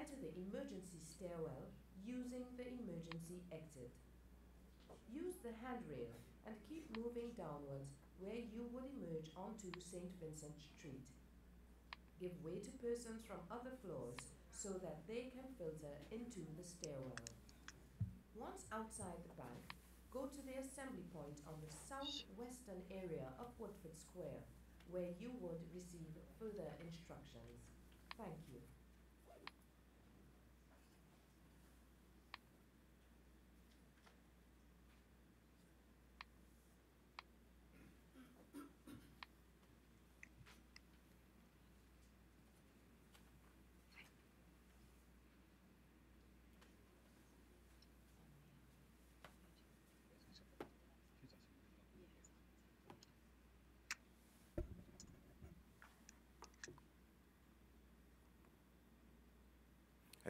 enter the emergency stairwell using the emergency exit. Use the handrail and keep moving downwards where you would emerge onto St. Vincent Street. Give way to persons from other floors so that they can filter into the stairwell. Once outside the bank, go to the assembly point on the southwestern area of Woodford Square, where you would receive further instructions. Thank you.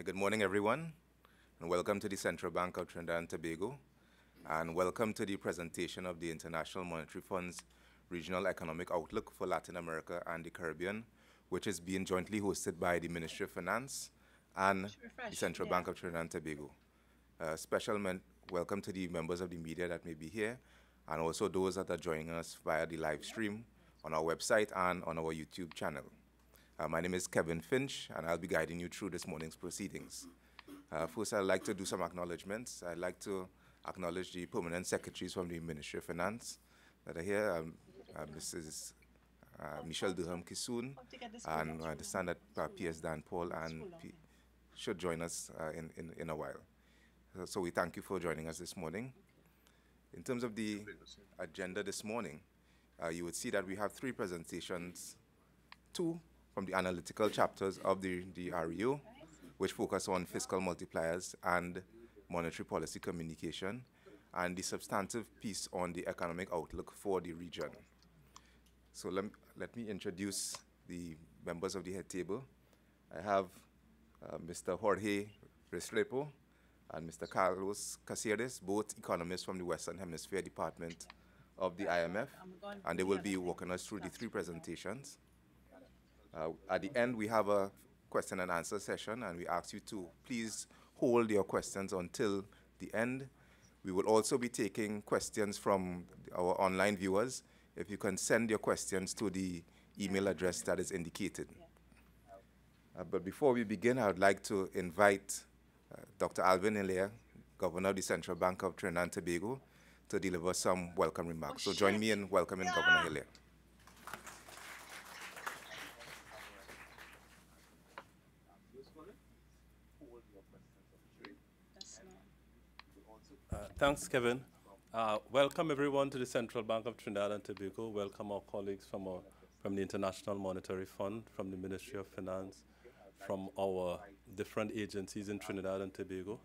Good morning, everyone, and welcome to the Central Bank of Trinidad and Tobago, and welcome to the presentation of the International Monetary Fund's Regional Economic Outlook for Latin America and the Caribbean, which is being jointly hosted by the Ministry of Finance and the Central Bank of Trinidad and Tobago. Special welcome to the members of the media that may be here, and also those that are joining us via the live stream on our website and on our YouTube channel. My name is Kevin Finch, and I'll be guiding you through this morning's proceedings. First, I'd like to do some acknowledgements. I'd like to acknowledge the permanent secretaries from the Ministry of Finance that are here. Mrs. Michelle Durham-Kisoon, and I understand that P.S. Dan Paul and should join us in a while. So we thank you for joining us this morning. In terms of the agenda this morning, you would see that we have 3 presentations, 2 from the analytical chapters of the REO, which focus on fiscal multipliers and monetary policy communication, and the substantive piece on the economic outlook for the region. So let me introduce the members of the head table. I have Mr. Jorge Restrepo and Mr. Carlos Caceres, both economists from the Western Hemisphere Department of the IMF, and they will be walking us through the 3 presentations. At the end, we have a question and answer session, and we ask you to please hold your questions until the end. We will also be taking questions from our online viewers. If you can send your questions to the email address that is indicated. But before we begin, I would like to invite Dr. Alvin Hilaire, Governor of the Central Bank of Trinidad and Tobago, to deliver some welcome remarks. So join me in welcoming Governor Hilaire. Thanks, Kevin. Welcome, everyone, to the Central Bank of Trinidad and Tobago. Welcome our colleagues from the International Monetary Fund, from the Ministry of Finance, from our different agencies in Trinidad and Tobago,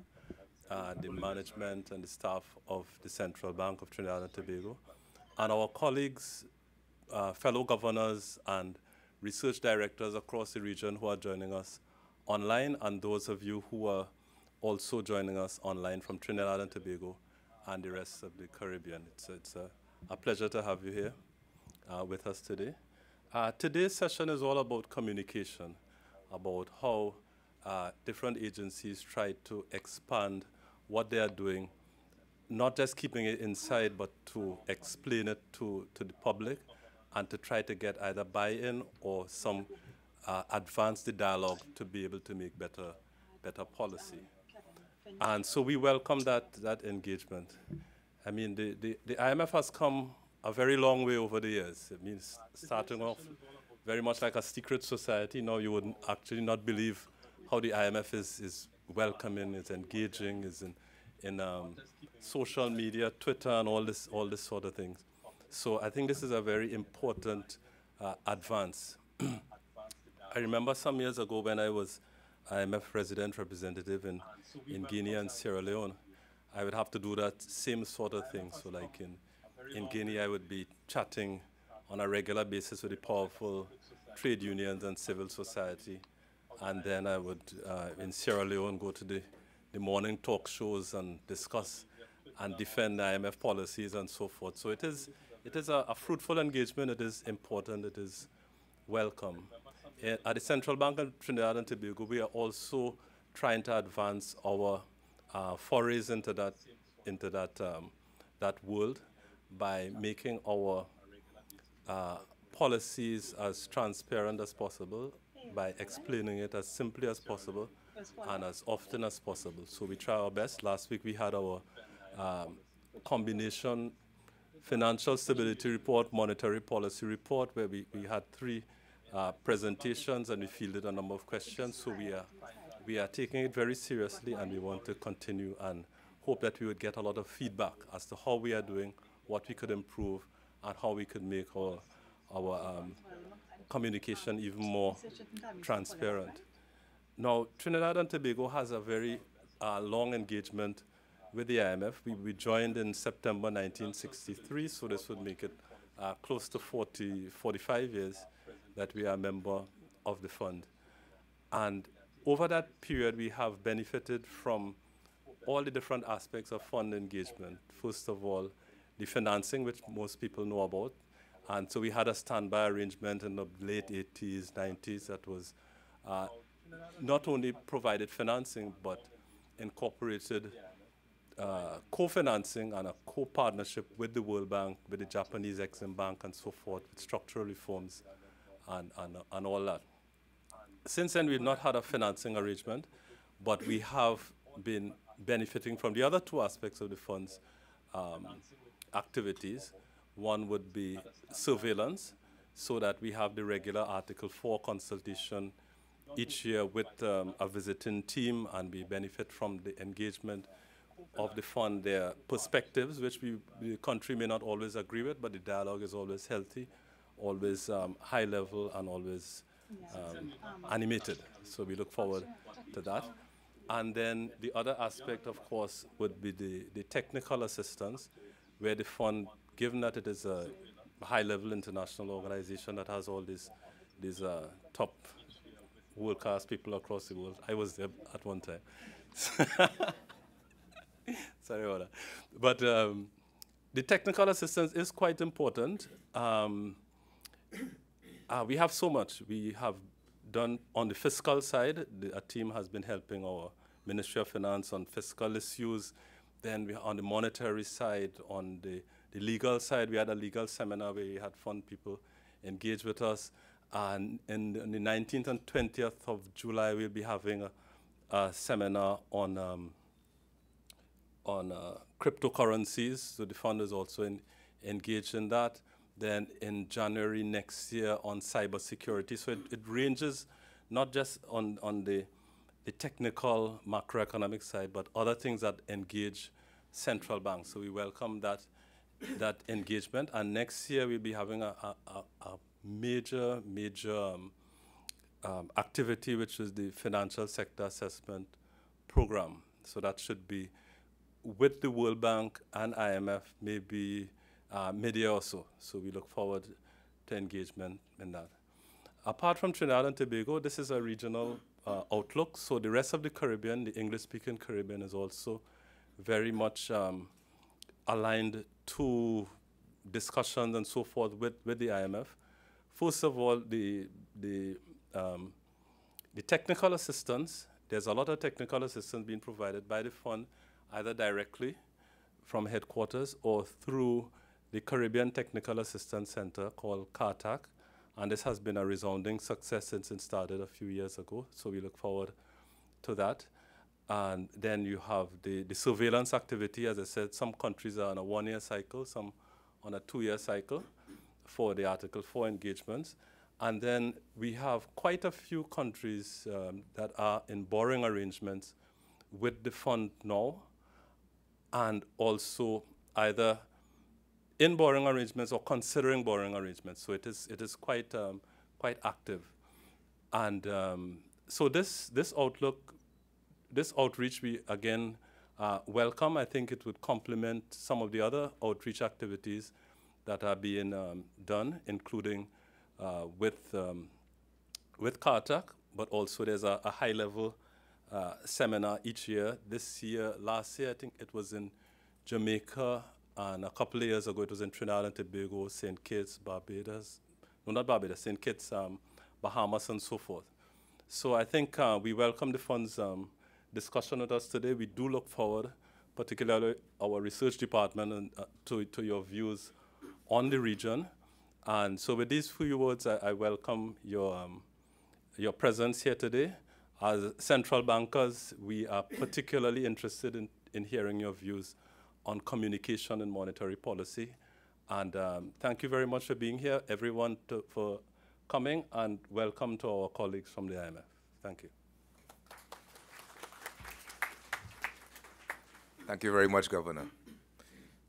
the management and the staff of the Central Bank of Trinidad and Tobago, and our colleagues, fellow governors and research directors across the region who are joining us online, and those of you who are also joining us online from Trinidad and Tobago and the rest of the Caribbean. It's a pleasure to have you here with us today. Today's session is all about communication, about how different agencies try to expand what they are doing, not just keeping it inside, but to explain it to the public and to try to get either buy-in or some advance the dialogue to be able to make better policy. And so we welcome that engagement. I mean, the IMF has come a very long way over the years. It means starting off very much like a secret society. Now you would actually not believe how the IMF is welcoming, is engaging, is in social media, Twitter, and all this sort of things. So I think this is a very important advance. I remember some years ago when I was IMF resident representative in Guinea and Sierra Leone, I would have to do that same sort of thing. So like in Guinea, I would be chatting on a regular basis with the powerful trade unions and civil society. And then I would, in Sierra Leone, go to the morning talk shows and discuss and defend IMF policies and so forth. So it is a fruitful engagement. It is important. It is welcome. At the Central Bank of Trinidad and Tobago, we are also trying to advance our forays into that world by making our policies as transparent as possible, by explaining it as simply as possible and as often as possible. So we try our best. Last week we had our combination financial stability report, monetary policy report, where we had 3 presentations and we fielded a number of questions. So we are taking it very seriously, and we want to continue and hope that we would get a lot of feedback as to how we are doing, what we could improve, and how we could make our communication even more transparent. Now, Trinidad and Tobago has a very long engagement with the IMF. We joined in September 1963, so this would make it close to 45 years that we are a member of the fund. And over that period, we have benefited from all the different aspects of fund engagement. First of all, the financing, which most people know about. And so we had a standby arrangement in the late 80s, 90s that was not only provided financing, but incorporated co-financing and a co-partnership with the World Bank, with the Japanese Exim Bank and so forth, with structural reforms and all that. Since then, we've not had a financing arrangement, but we have been benefiting from the other 2 aspects of the fund's activities. One would be surveillance, so that we have the regular Article 4 consultation each year with a visiting team, and we benefit from the engagement of the fund, their perspectives, which the country may not always agree with, but the dialogue is always healthy, always high level, and always animated. So we look forward to that. And then the other aspect, of course, would be the technical assistance, where the fund, given that it is a high-level international organization that has all these top world-class people across the world. I was there at one time. Sorry about that. But the technical assistance is quite important. We have so much. We have done on the fiscal side. A team has been helping our Ministry of Finance on fiscal issues. Then we on the monetary side, on the legal side, we had a legal seminar where we had fund people engage with us. And on the 19th and 20th of July, we'll be having a seminar on cryptocurrencies. So the fund is also engaged in that. Then in January next year on cybersecurity. So it ranges not just on the technical macroeconomic side, but other things that engage central banks. So we welcome that engagement. And next year we'll be having a major activity, which is the Financial Sector Assessment Program. So that should be with the World Bank and IMF, maybe mid-year or so. So we look forward to engagement in that. Apart from Trinidad and Tobago, this is a regional outlook. So the rest of the Caribbean, the English-speaking Caribbean, is also very much aligned to discussions and so forth with the IMF. First of all, the technical assistance. There's a lot of technical assistance being provided by the fund, either directly from headquarters or through the Caribbean Technical Assistance Center called CARTAC. And this has been a resounding success since it started a few years ago. So we look forward to that. And then you have the surveillance activity. As I said, some countries are on a 1-year cycle, some on a 2-year cycle for the Article 4 engagements. And then we have quite a few countries that are in borrowing arrangements with the fund now, and also either in borrowing arrangements or considering borrowing arrangements. So it is quite active. And so this outreach, we again welcome. I think it would complement some of the other outreach activities that are being done, including with CARTAC, but also there's a high-level seminar each year. Last year, I think it was in Jamaica, and a couple of years ago, it was in Trinidad and Tobago, St. Kitts, Barbados. No, not Barbados, St. Kitts, Bahamas, and so forth. So I think we welcome the fund's discussion with us today. We do look forward, particularly our research department, and, to your views on the region. And so with these few words, I welcome your presence here today. As central bankers, we are particularly interested in hearing your views on communication and monetary policy. And thank you very much for being here, everyone, for coming, and welcome to our colleagues from the IMF. Thank you. Thank you very much, Governor.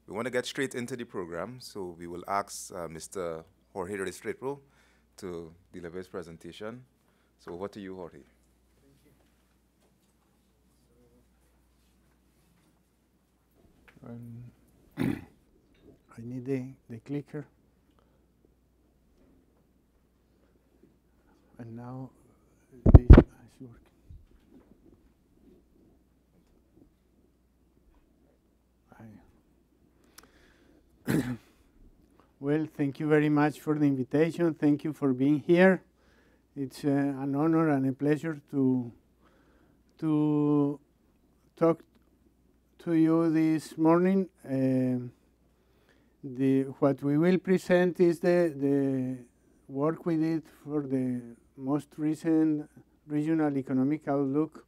We want to get straight into the program, so we will ask Mr. Jorge Restrepo to deliver his presentation. So over to you, Jorge. I need the clicker. And now this is working. Well, thank you very much for the invitation. Thank you for being here. It's an honor and a pleasure to talk to you this morning. What we will present is the work we did for the most recent regional economic outlook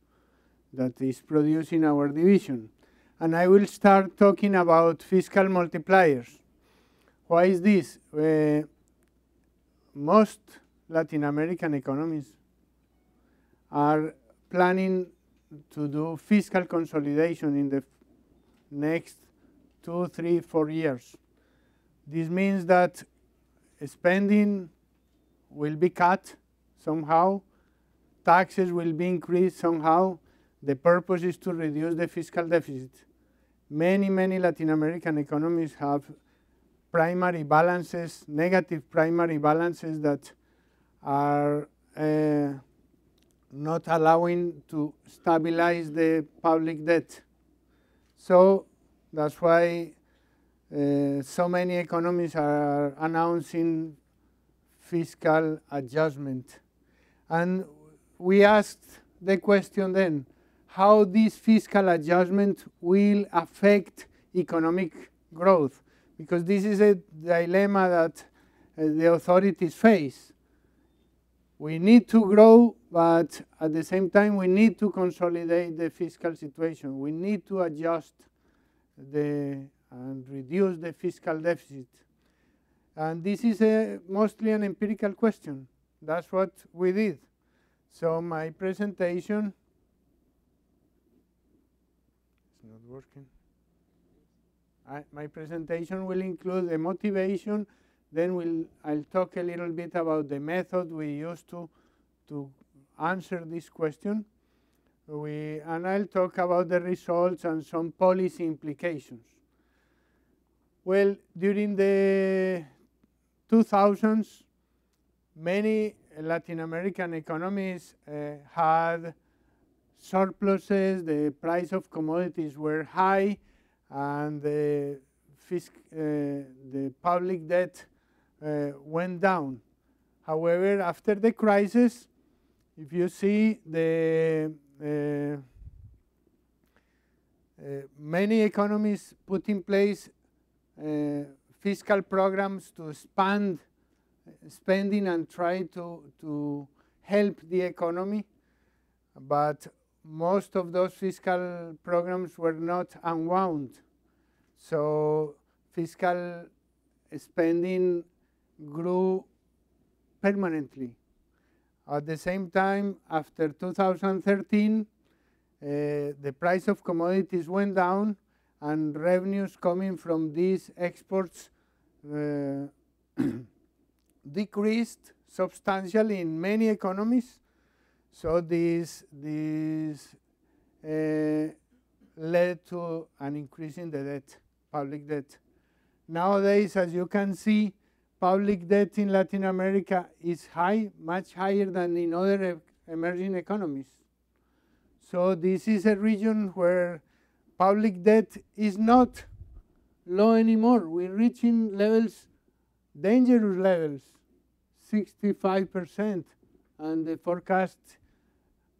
that is produced in our division. And I will start talking about fiscal multipliers. Why is this? Most Latin American economies are planning to do fiscal consolidation in the next 2, 3, 4 years. This means that spending will be cut somehow, taxes will be increased somehow. The purpose is to reduce the fiscal deficit. Many Latin American economies have primary balances, negative primary balances that are not allowing to stabilize the public debt. So that's why so many economies are announcing fiscal adjustment. And we asked the question then, how this fiscal adjustment will affect economic growth, because this is a dilemma that the authorities face. We need to grow, but at the same time we need to consolidate the fiscal situation. We need to adjust and reduce the fiscal deficit. And this is mostly an empirical question. That's what we did. So my presentation, it's not working. My presentation will include the motivation, then I'll talk a little bit about the method we used to answer this question. And I'll talk about the results and some policy implications. Well, during the 2000s, many Latin American economies had surpluses, the price of commodities were high, and the public debt went down. However, after the crisis, if you see many economies put in place fiscal programs to expand spending and try to help the economy, but most of those fiscal programs were not unwound. So fiscal spending grew permanently. At the same time, after 2013, the price of commodities went down, and revenues coming from these exports decreased substantially in many economies. So this led to an increase in the debt, public debt. Nowadays, as you can see, public debt in Latin America is high, much higher than in other emerging economies. So this is a region where public debt is not low anymore. We're reaching levels, dangerous levels, 65%, and the forecast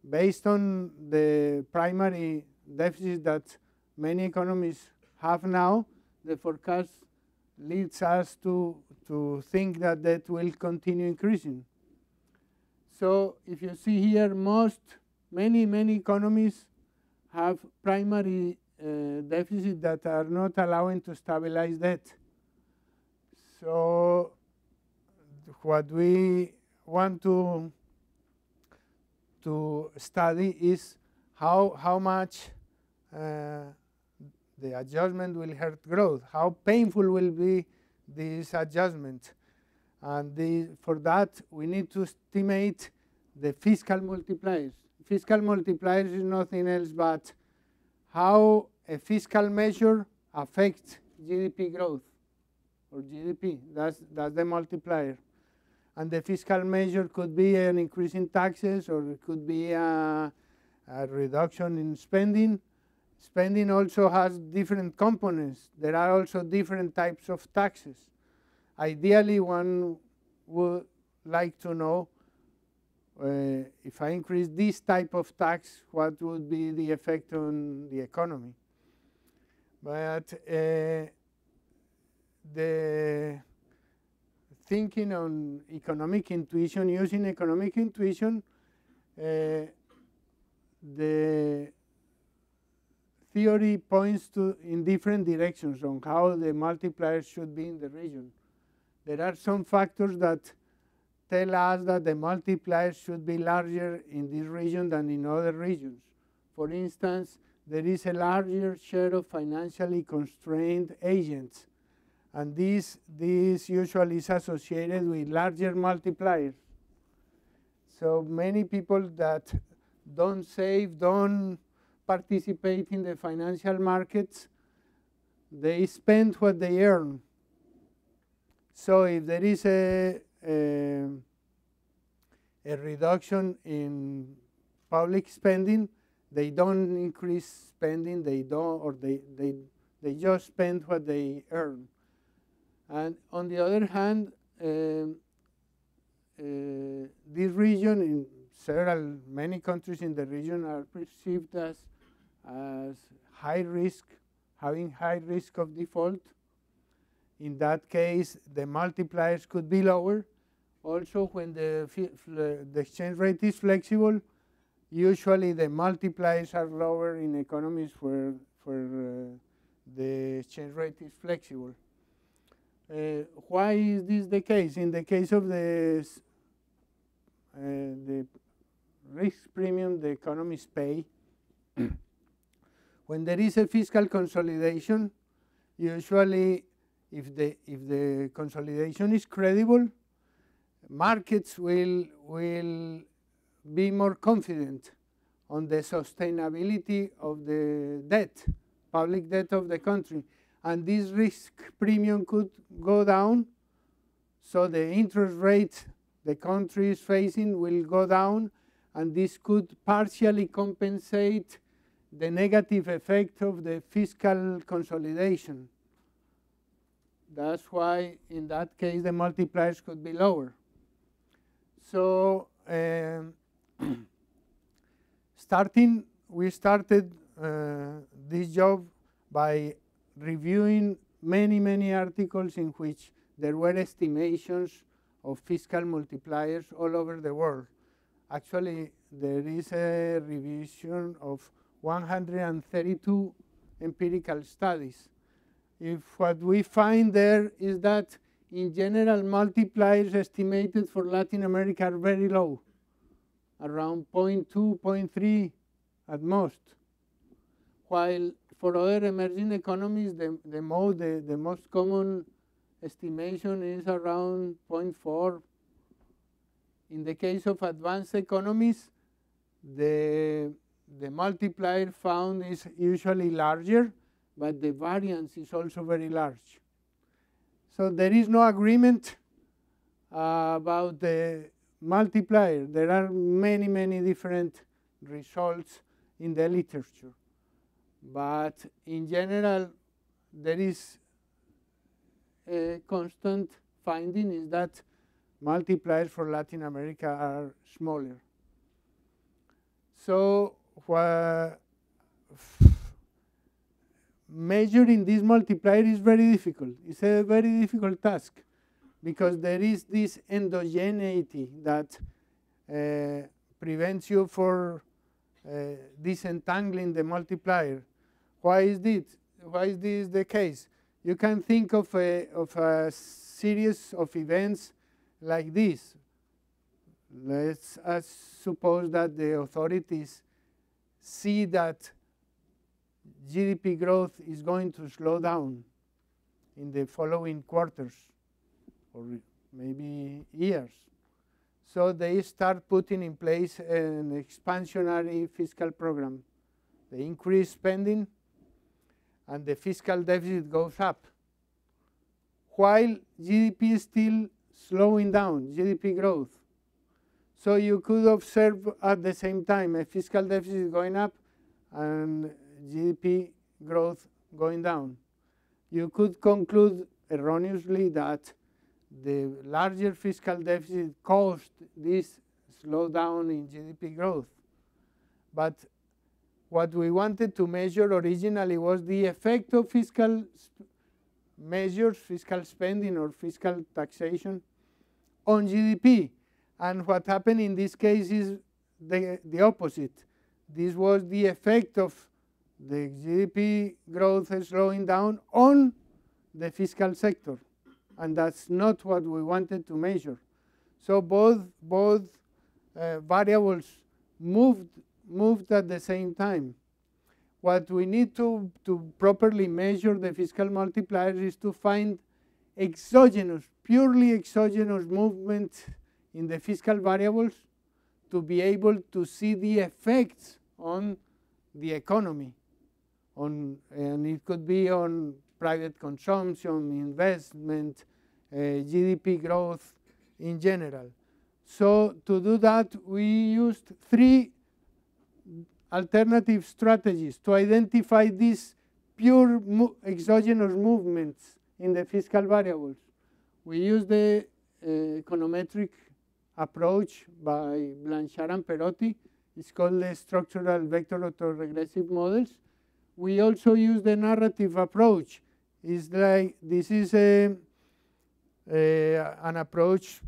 based on the primary deficit that many economies have now, the forecast leads us to think that debt will continue increasing. So if you see here, many economies have primary deficits that are not allowing to stabilize debt. So what we want to study is how much the adjustment will hurt growth, how painful will be this adjustment. And for that, we need to estimate the fiscal multipliers. Fiscal multipliers is nothing else but how a fiscal measure affects GDP growth, or GDP. That's the multiplier. And the fiscal measure could be an increase in taxes, or it could be a reduction in spending. Spending also has different components. There are also different types of taxes. Ideally, one would like to know if I increase this type of tax, what would be the effect on the economy. But the thinking on economic intuition, using economic intuition, the theory points in different directions on how the multipliers should be in the region. There are some factors that tell us that the multipliers should be larger in this region than in other regions. For instance, there is a larger share of financially constrained agents, and this usually is associated with larger multipliers. So many people that don't save, don't participate in the financial markets, they spend what they earn. So if there is a reduction in public spending, they don't increase spending, they just spend what they earn. And on the other hand, this region, in many countries in the region are perceived as high risk, having high risk of default. In that case, the multipliers could be lower. Also, when the exchange rate is flexible, usually the multipliers are lower in economies where the exchange rate is flexible. Why is this the case? In the case of the risk premium the economies pay, when there is a fiscal consolidation, usually if the consolidation is credible, markets will be more confident on the sustainability of the debt, public debt of the country. And this risk premium could go down, so the interest rate the country is facing will go down, and this could partially compensate the negative effect of the fiscal consolidation. That's why, in that case, the multipliers could be lower. So we started this job by reviewing many articles in which there were estimations of fiscal multipliers all over the world. Actually, there is a revision of 132 empirical studies. What we find there is that, in general, multipliers estimated for Latin America are very low, around 0.2, 0.3 at most, while for other emerging economies, the most common estimation is around 0.4. In the case of advanced economies, the multiplier found is usually larger, but the variance is also very large. So there is no agreement about the multiplier. There are many different results in the literature. But in general, there is a constant finding is that multipliers for Latin America are smaller. So measuring this multiplier is very difficult. It's a very difficult task because there is this endogeneity that prevents you for disentangling the multiplier. Why is this? Why is this the case? You can think of a series of events like this. Let's suppose that the authorities see that GDP growth is going to slow down in the following quarters or maybe years. So they start putting in place an expansionary fiscal program. They increase spending and the fiscal deficit goes up, while GDP is still slowing down, GDP growth. So you could observe at the same time a fiscal deficit going up and GDP growth going down. You could conclude erroneously that the larger fiscal deficit caused this slowdown in GDP growth. But what we wanted to measure originally was the effect of fiscal measures, fiscal spending or fiscal taxation on GDP. And what happened in this case is the opposite. This was the effect of the GDP growth slowing down on the fiscal sector. And that's not what we wanted to measure. So both variables moved at the same time. What we need to properly measure the fiscal multipliers is to find exogenous, purely exogenous movements in the fiscal variables to be able to see the effects on the economy. And it could be on private consumption, investment, GDP growth in general. So to do that, we used 3 alternative strategies to identify these pure exogenous movements in the fiscal variables. We used the econometric approach by Blanchard and Perotti. It's called the structural vector autoregressive models. We also use the narrative approach. It's like this is an approach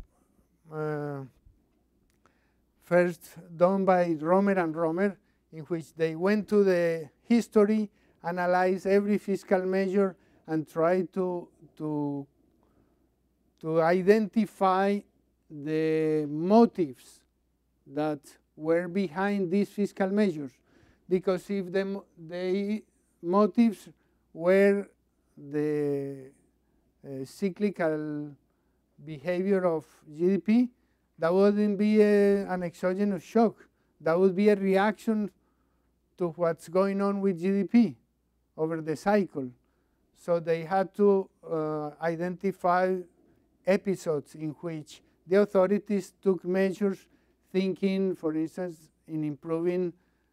first done by Romer and Romer, in which they went to the history, analyzed every fiscal measure, and tried to identify the motives that were behind these fiscal measures. Because if the motives were the cyclical behavior of GDP, that wouldn't be an exogenous shock. That would be a reaction to what's going on with GDP over the cycle. So they had to identify episodes in which the authorities took measures thinking, for instance, in improving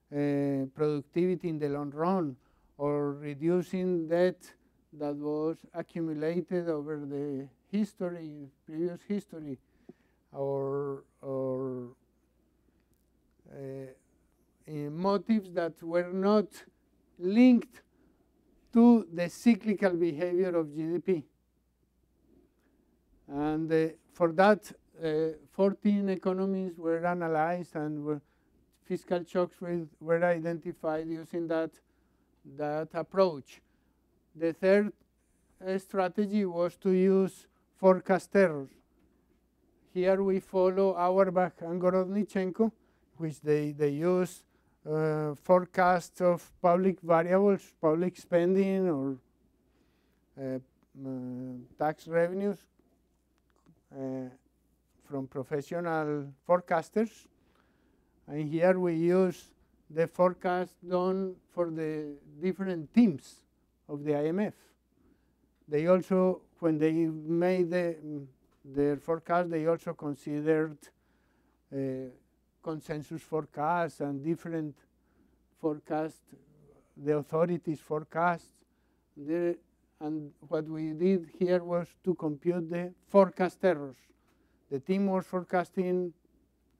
productivity in the long run or reducing debt that was accumulated over the history, previous history, or motives that were not linked to the cyclical behavior of GDP. And for that, 14 economies were analyzed and fiscal shocks were identified using that approach. The third strategy was to use forecast errors. Here we follow Auerbach and Gorodnichenko, which they use forecasts of public variables, public spending or tax revenues from professional forecasters. And here we use the forecast done for the different teams of the IMF. They also, when they made their forecast, they also considered consensus forecasts and different forecasts, the authorities' forecasts. And what we did here was to compute the forecast errors. The team was forecasting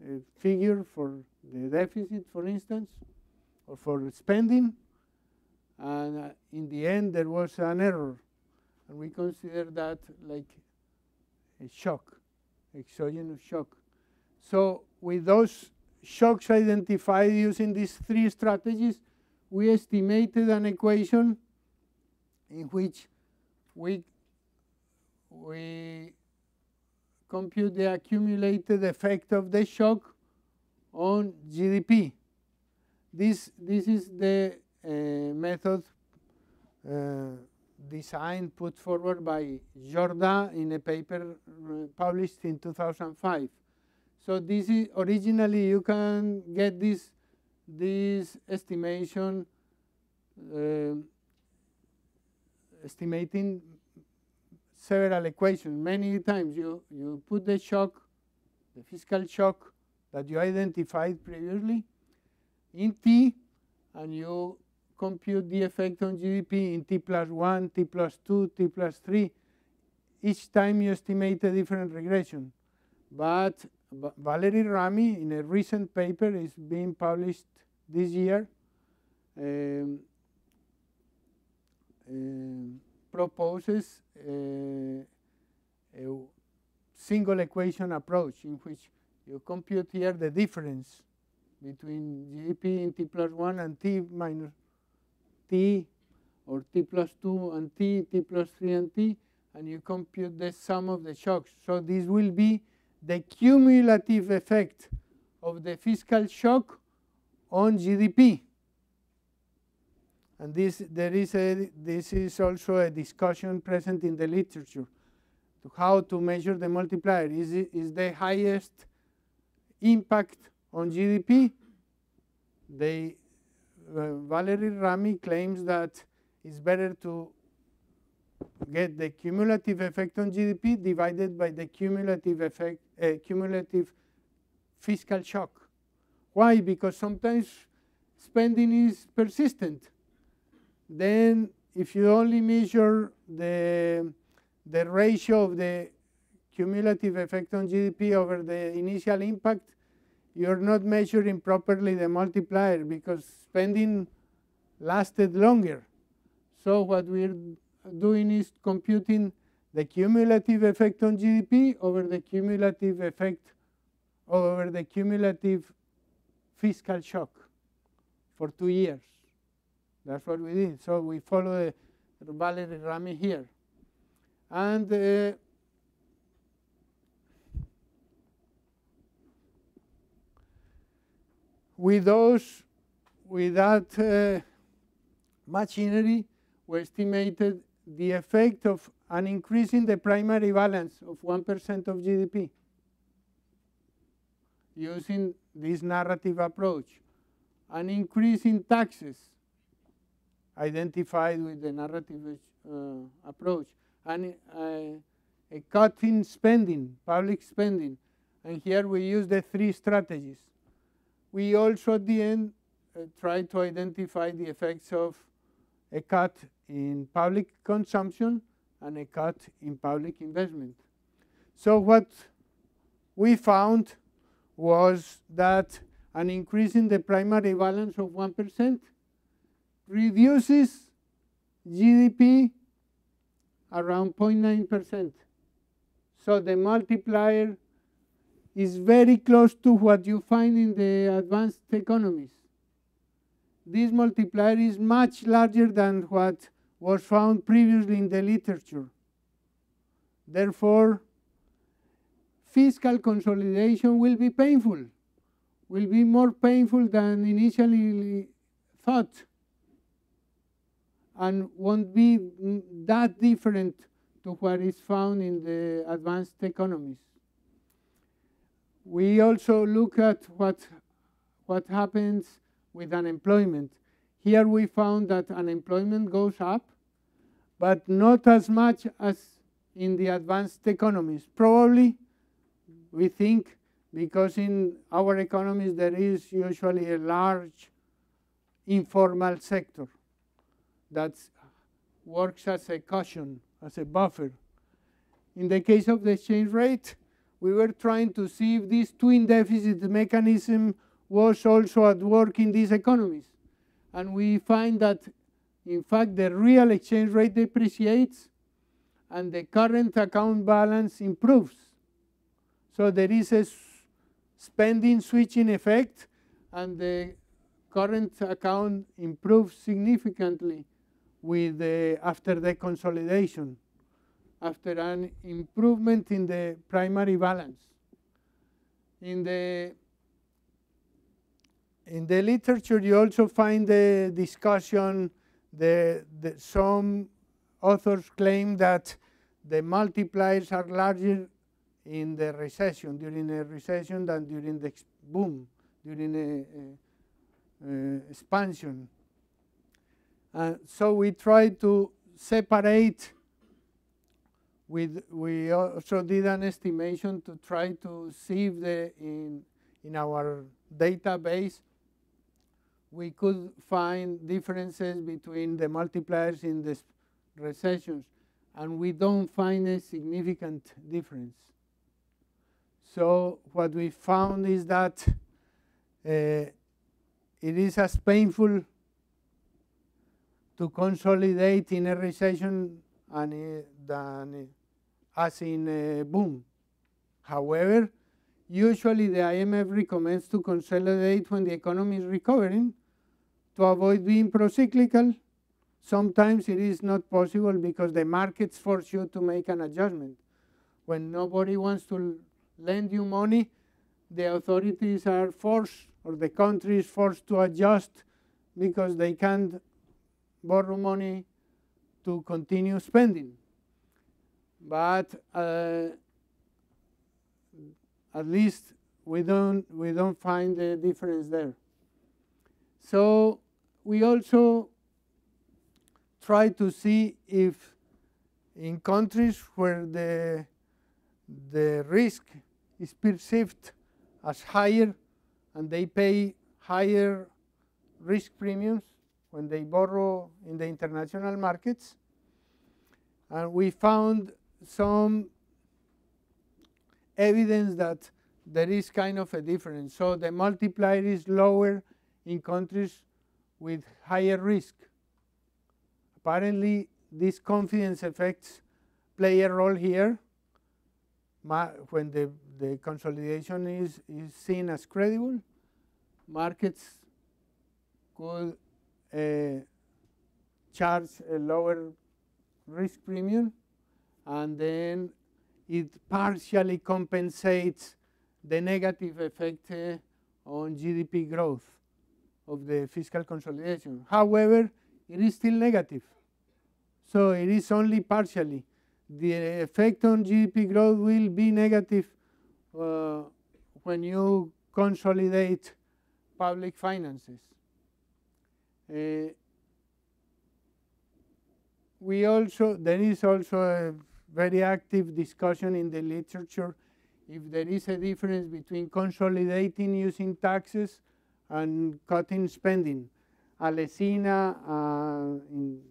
a figure for the deficit, for instance, or for spending, and in the end there was an error, and we consider that like a shock, exogenous shock. So with those shocks identified using these three strategies, we estimated an equation in which we compute the accumulated effect of the shock on GDP. This is the method designed, put forward by Jordan in a paper published in 2005. So this is originally you can get this estimation estimating several equations. Many times you put the shock, the fiscal shock that you identified previously in T, and you compute the effect on GDP in T plus 1, T plus 2, T plus 3. Each time you estimate a different regression. But Valerie Rami, in a recent paper, is being published this year, proposes a single equation approach in which you compute here the difference between GDP in T plus 1 and T minus T, or T plus 2 and T, T plus 3 and T, and you compute the sum of the shocks. So this will be the cumulative effect of the fiscal shock on GDP. And this is also a discussion present in the literature to how to measure the multiplier. Is the highest impact on GDP? Valerie Rami claims that it's better to get the cumulative effect on GDP divided by the cumulative effect, cumulative fiscal shock. Why? Because sometimes spending is persistent. Then if you only measure the ratio of the cumulative effect on GDP over the initial impact, you're not measuring properly the multiplier because spending lasted longer. So what we're doing is computing the cumulative effect on GDP over the cumulative effect over the cumulative fiscal shock for 2 years. That's what we did. So we follow the Valerie Rami here. And with that machinery, we estimated the effect of an increase in the primary balance of 1% of GDP using this narrative approach. An increase in taxes identified with the narrative approach, and a cut in spending, public spending. And here we use the three strategies. We also at the end try to identify the effects of a cut in public consumption and a cut in public investment. So what we found was that an increase in the primary balance of 1% reduces GDP around 0.9%. So the multiplier is very close to what you find in the advanced economies. This multiplier is much larger than what was found previously in the literature. Therefore, fiscal consolidation will be painful, will be more painful than initially thought, and won't be that different to what is found in the advanced economies. We also look at what happens with unemployment. Here we found that unemployment goes up, but not as much as in the advanced economies. Probably, we think, because in our economies there is usually a large informal sector that works as a cushion, as a buffer. In the case of the exchange rate, we were trying to see if this twin deficit mechanism was also at work in these economies. And we find that, in fact, the real exchange rate depreciates and the current account balance improves. So there is a spending switching effect, and the current account improves significantly with after the consolidation, after an improvement in the primary balance. In the literature, you also find the discussion, some authors claim that the multipliers are larger in the recession, during a recession, than during the boom, during expansion. So we try to separate. We also did an estimation to try to see if in our database we could find differences between the multipliers in the recessions, and we don't find a significant difference. So what we found is that it is as painful to consolidate in a recession than as in a boom. However, usually the IMF recommends to consolidate when the economy is recovering to avoid being procyclical. Sometimes it is not possible because the markets force you to make an adjustment. When nobody wants to lend you money, the authorities are forced, or the country is forced to adjust because they can't borrow money to continue spending. But at least we don't find the difference there. So we also try to see if in countries where the risk is perceived as higher and they pay higher risk premiums when they borrow in the international markets, and we found some evidence that there is kind of a difference. So the multiplier is lower in countries with higher risk. Apparently, these confidence effects play a role here. When the consolidation is seen as credible, markets could charge a lower risk premium, and then it partially compensates the negative effect on GDP growth of the fiscal consolidation. However, it is still negative. So it is only partially. The effect on GDP growth will be negative when you consolidate public finances. There is also a very active discussion in the literature if there is a difference between consolidating using taxes and cutting spending. Alesina, in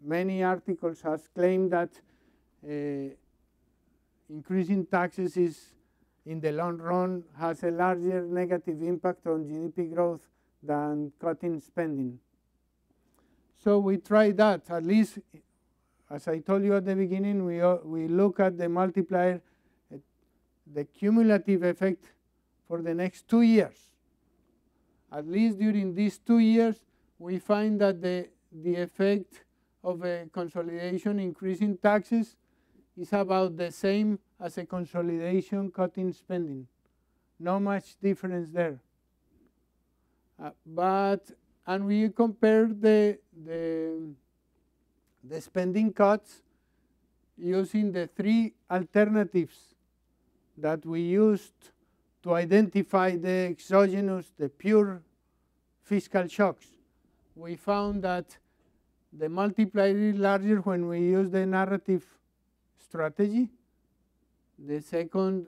many articles, has claimed that increasing taxes is, in the long run, has a larger negative impact on GDP growth than cutting spending. So we try that. At least, as I told you at the beginning, we look at the multiplier, the cumulative effect for the next 2 years. At least during these 2 years, we find that the effect of a consolidation increasing taxes is about the same as a consolidation cutting spending. No much difference there. And we compare the spending cuts using the 3 alternatives that we used to identify the exogenous, the pure fiscal shocks. We found that the multiplier is larger when we use the narrative strategy. The second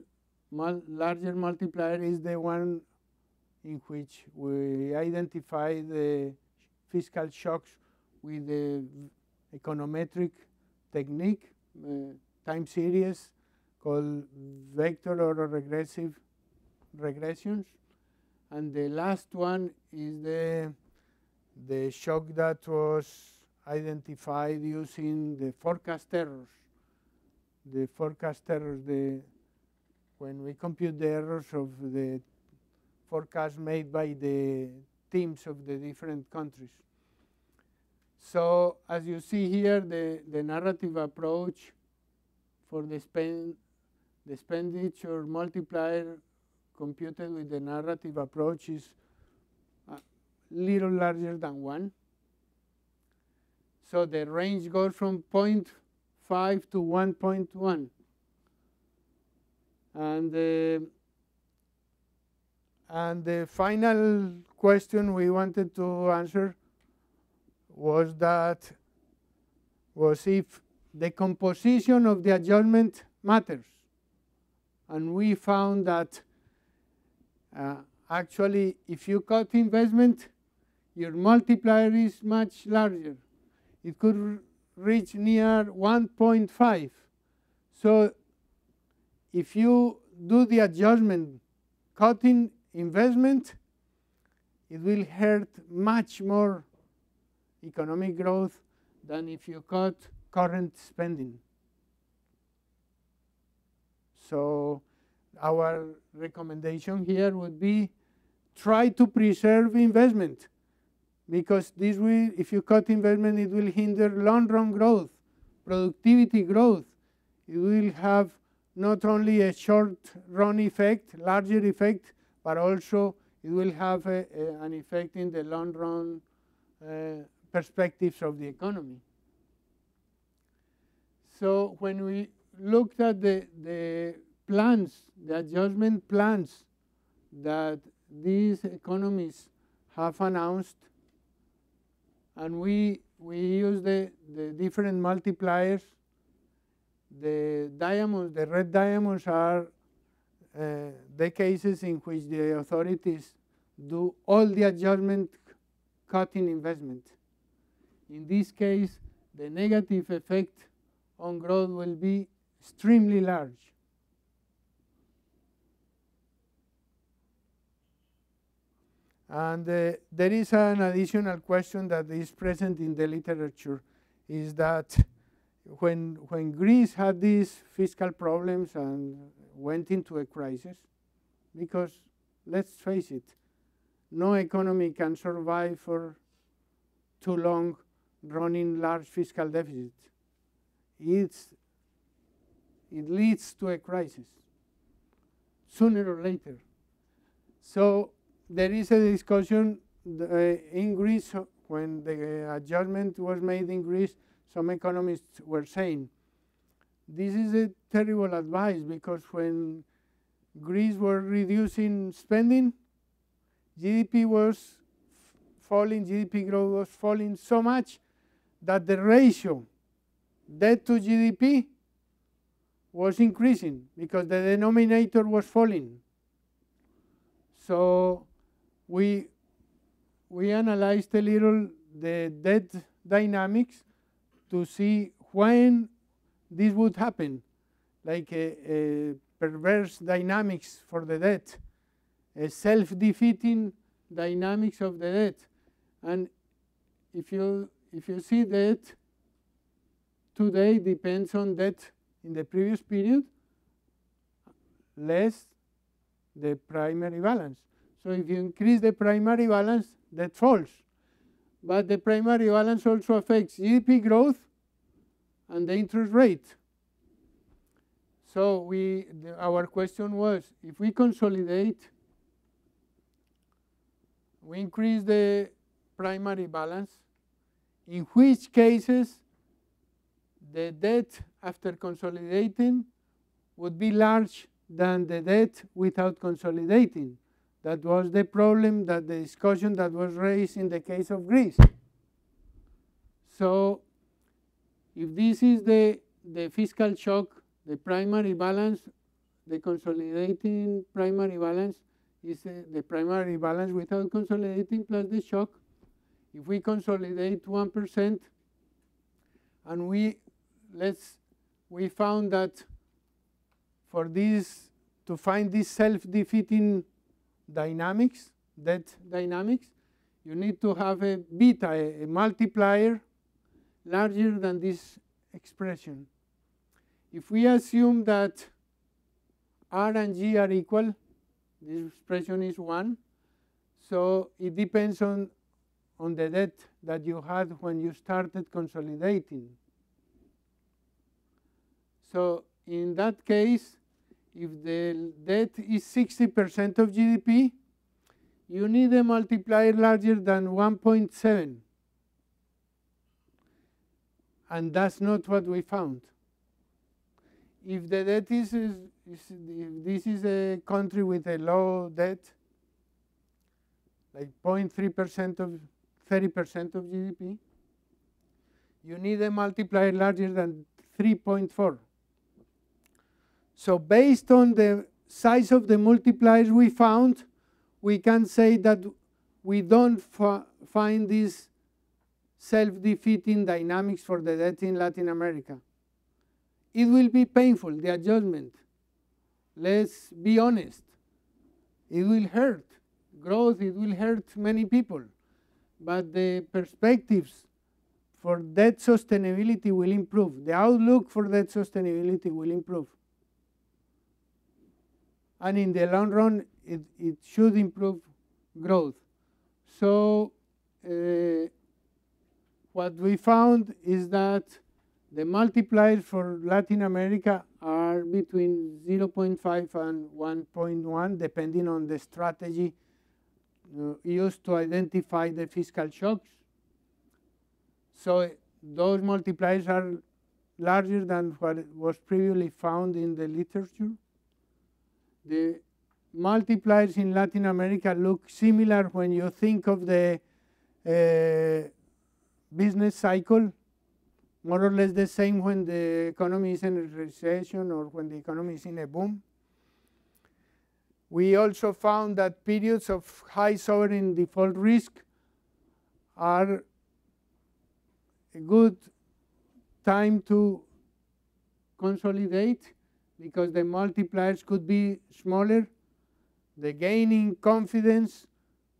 larger multiplier is the one in which we identify the fiscal shocks with the econometric technique, time series, called vector or regressive regressions. And the last one is the shock that was identified using the forecast errors. The forecast errors, when we compute the errors of the forecast made by the teams of the different countries. So as you see here, the narrative approach for the expenditure multiplier computed with the narrative approach is a little larger than 1. So the range goes from 0.5 to 1.1. And the final question we wanted to answer was if the composition of the adjustment matters. And we found that actually, if you cut investment, your multiplier is much larger. It could reach near 1.5. So if you do the adjustment cutting investment, it will hurt much more economic growth than if you cut current spending. So our recommendation here would be try to preserve investment, because this will, if you cut investment, it will hinder long-run growth, productivity growth. It will have not only a short-run effect, larger effect, but also it will have an effect in the long-run perspectives of the economy. So when we looked at the plans, the adjustment plans that these economies have announced, and we use the different multipliers. The diamonds, the red diamonds are the cases in which the authorities do all the adjustment cutting investment. In this case, the negative effect on growth will be extremely large. And there is an additional question that is present in the literature, is that when Greece had these fiscal problems and went into a crisis, because let's face it, no economy can survive for too long running large fiscal deficits. It leads to a crisis sooner or later. So there is a discussion in Greece when the adjustment was made in Greece. Some economists were saying, this is a terrible advice, because when Greece were reducing spending, GDP was falling, GDP growth was falling so much that the ratio debt to GDP was increasing because the denominator was falling. So we analyzed a little the debt dynamics to see when this would happen, like a perverse dynamics for the debt, a self-defeating dynamics of the debt. And if you see debt today depends on debt in the previous period less the primary balance. So if you increase the primary balance, debt falls. But the primary balance also affects GDP growth and the interest rate. So our question was, if we consolidate, we increase the primary balance, in which cases the debt after consolidating would be large than the debt without consolidating. That was the problem, that the discussion that was raised in the case of Greece. So if this is the fiscal shock, the primary balance, the consolidating primary balance is the primary balance without consolidating plus the shock. If we consolidate 1%, and we found that for this, to find this self-defeating dynamics, debt dynamics, you need to have a beta, a multiplier larger than this expression. If we assume that R and G are equal, this expression is 1. So it depends on the debt that you had when you started consolidating. So in that case, if the debt is 60% of GDP, you need a multiplier larger than 1.7. And that's not what we found. If the debt if this is a country with a low debt, like 0.3% of 30% of GDP, you need a multiplier larger than 3.4. So based on the size of the multipliers we found, we can say that we don't find these self-defeating dynamics for the debt in Latin America. It will be painful, the adjustment. Let's be honest. It will hurt growth, it will hurt many people. But the perspectives for debt sustainability will improve. The outlook for debt sustainability will improve. And in the long run, it should improve growth. So what we found is that the multipliers for Latin America are between 0.5 and 1.1, depending on the strategy used to identify the fiscal shocks. So those multipliers are larger than what was previously found in the literature. The multipliers in Latin America look similar when you think of the business cycle, more or less the same when the economy is in a recession or when the economy is in a boom. We also found that periods of high sovereign default risk are a good time to consolidate because the multipliers could be smaller. The gaining confidence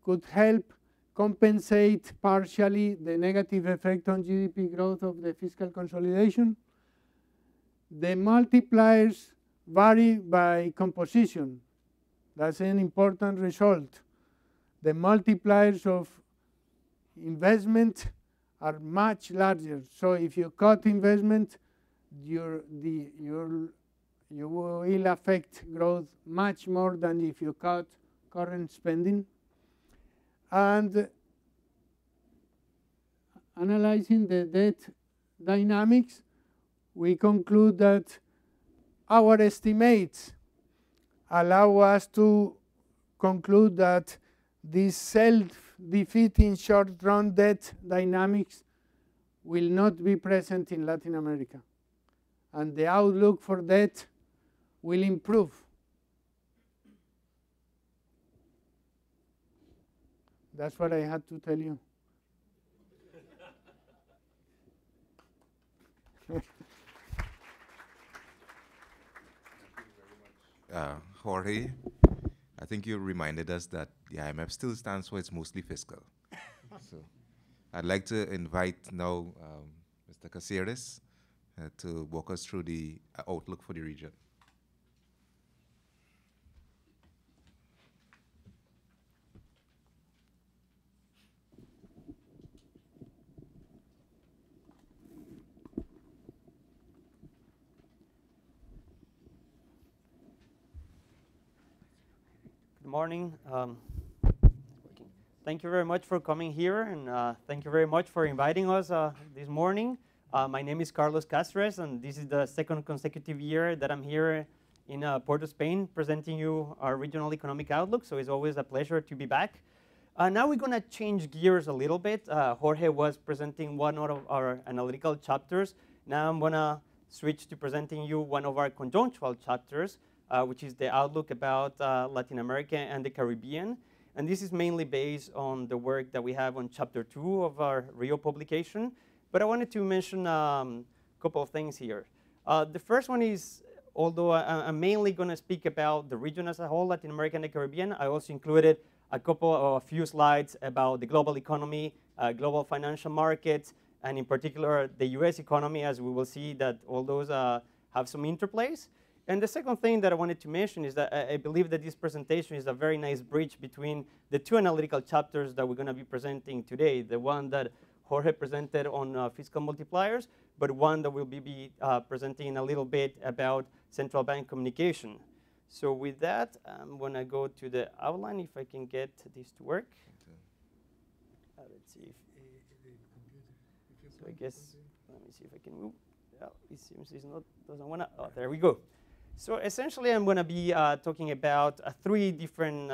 could help compensate partially the negative effect on GDP growth of the fiscal consolidation. The multipliers vary by composition. That's an important result. The multipliers of investment are much larger. So if you cut investment, you will affect growth much more than if you cut current spending. And analyzing the debt dynamics, we conclude that our estimates allow us to conclude that these self-defeating short-run debt dynamics will not be present in Latin America. And the outlook for debt will improve. That's what I had to tell you. Jorge, I think you reminded us that the IMF still stands for it's mostly fiscal. So I'd like to invite now Mr. Caceres to walk us through the outlook for the region. Good morning. Thank you very much for coming here, and thank you very much for inviting us this morning. My name is Carlos Cáceres, and this is the second consecutive year that I'm here in Porto, Spain, presenting you our regional economic outlook, so it's always a pleasure to be back. Now we're going to change gears a little bit. Jorge was presenting one of our analytical chapters. Now I'm going to switch to presenting you one of our conjunctural chapters, which is the outlook about Latin America and the Caribbean. And this is mainly based on the work that we have on Chapter 2 of our Rio publication. But I wanted to mention a couple of things here. The first one is, although I'm mainly going to speak about the region as a whole, Latin America and the Caribbean, I also included a few slides about the global economy, global financial markets, and in particular the US economy, as we will see that all those have some interplays. And the second thing that I wanted to mention is that I believe that this presentation is a very nice bridge between the two analytical chapters that we're going to be presenting today, the one that Jorge presented on fiscal multipliers, but one that we'll be presenting in a little bit about central bank communication. So with that, I'm going to go to the outline if I can get this to work. Let's see if so I guess, let me see if I can move. Oh, it seems it's not, doesn't want to, oh, there we go. So essentially, I'm going to be talking about three different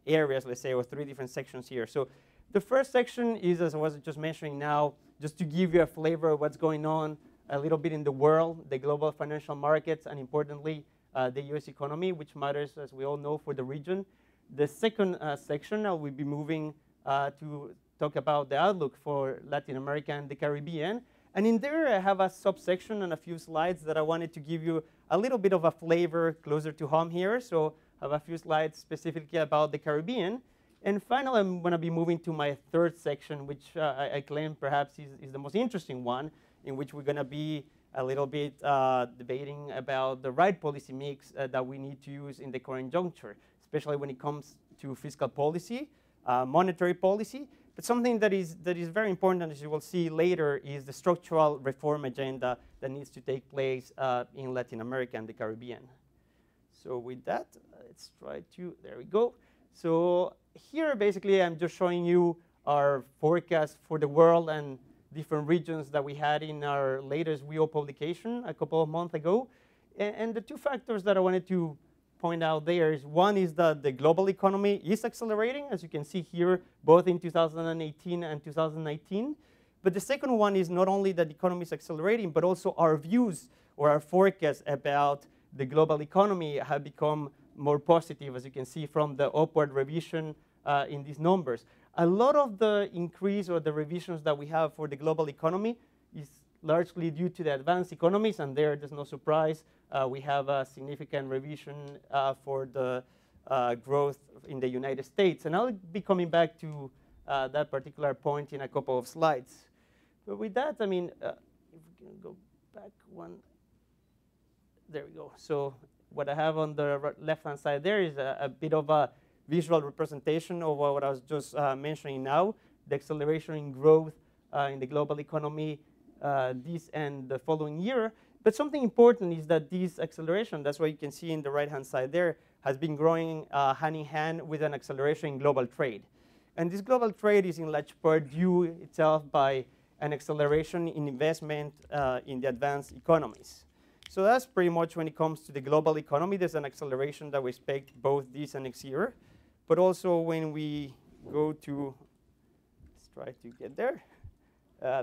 areas, let's say, or three different sections here. So the first section is, as I was just mentioning now, just to give you a flavor of what's going on a little bit in the world, the global financial markets, and importantly, the US economy, which matters, as we all know, for the region. The second section, I will be moving to talk about the outlook for Latin America and the Caribbean. And in there, I have a subsection and a few slides that I wanted to give you a little bit of a flavor closer to home here. So I have a few slides specifically about the Caribbean. And finally, I'm going to be moving to my third section, which I claim perhaps is the most interesting one, in which we're going to be a little bit debating about the right policy mix that we need to use in the current juncture, especially when it comes to fiscal policy, monetary policy. But something that is very important, as you will see later, is the structural reform agenda that needs to take place in Latin America and the Caribbean. So with that, let's try to, there we go. So here, basically, I'm just showing you our forecast for the world and different regions that we had in our latest WIO publication a couple of months ago. And the two factors that I wanted to point out there is one is that the global economy is accelerating, as you can see here, both in 2018 and 2019. But the second one is not only that the economy is accelerating, but also our views or our forecasts about the global economy have become more positive, as you can see from the upward revision in these numbers. A lot of the increase or the revisions that we have for the global economy is largely due to the advanced economies, and there's no surprise. We have a significant revision for the growth in the United States. And I'll be coming back to that particular point in a couple of slides. But with that, I mean, if we can go back one. There we go. So what I have on the left-hand side there is a bit of a visual representation of what I was just mentioning now, the acceleration in growth in the global economy this and the following year. But something important is that this acceleration, that's what you can see in the right-hand side there, has been growing hand in hand with an acceleration in global trade. And this global trade is in large part due itself by an acceleration in investment in the advanced economies. So that's pretty much when it comes to the global economy. There's an acceleration that we expect both this and next year. But also when we go to, let's try to get there.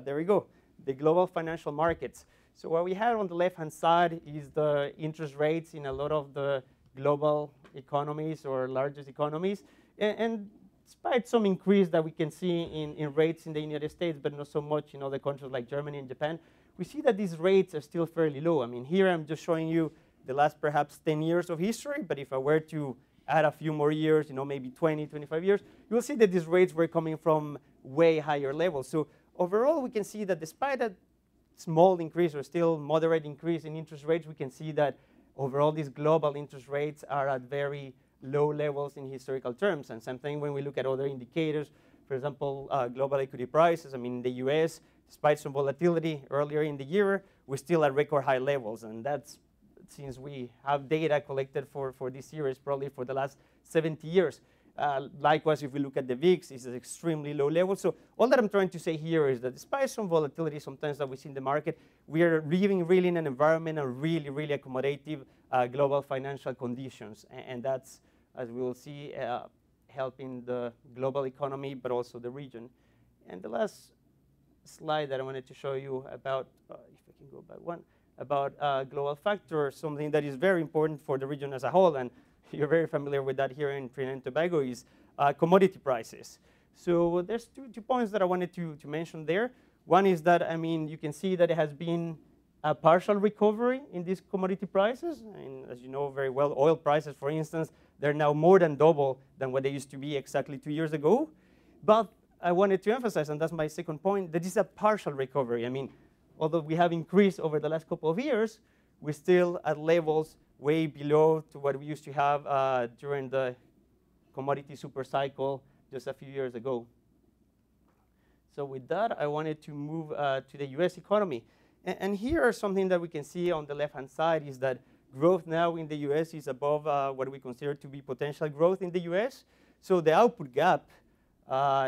There we go, the global financial markets. So what we have on the left-hand side is the interest rates in a lot of the global economies or largest economies. And despite some increase that we can see in rates in the United States, but not so much in other countries like Germany and Japan, we see that these rates are still fairly low. I mean, here I'm just showing you the last perhaps 10 years of history, but if I were to add a few more years, maybe 20, 25 years, you will see that these rates were coming from way higher levels. So overall, we can see that despite a small increase or still moderate increase in interest rates, we can see that overall these global interest rates are at very low levels in historical terms. And same thing when we look at other indicators, for example, global equity prices. I mean, in the US, despite some volatility earlier in the year, we're still at record high levels. And that's since we have data collected for this series, probably for the last 70 years. Likewise, if we look at the VIX, it's at extremely low levels. So all that I'm trying to say here is that despite some volatility sometimes that we see in the market, we are living really in an environment of really, really accommodative global financial conditions. And that's, as we will see, helping the global economy, but also the region. And the last slide that I wanted to show you about, if I can go back one, about global factors, something that is very important for the region as a whole, and you're very familiar with that here in Trinidad and Tobago, is commodity prices. So there's two points that I wanted to mention there. One is that, I mean, you can see that it has been a partial recovery in these commodity prices. And as you know very well, oil prices, for instance, they're now more than double than what they used to be exactly 2 years ago. But I wanted to emphasize, and that's my second point, that this is a partial recovery. I mean, although we have increased over the last couple of years, we're still at levels way below to what we used to have during the commodity super cycle just a few years ago. So with that, I wanted to move to the US economy. And here, something that we can see on the left-hand side is that growth now in the US is above what we consider to be potential growth in the US. So the output gap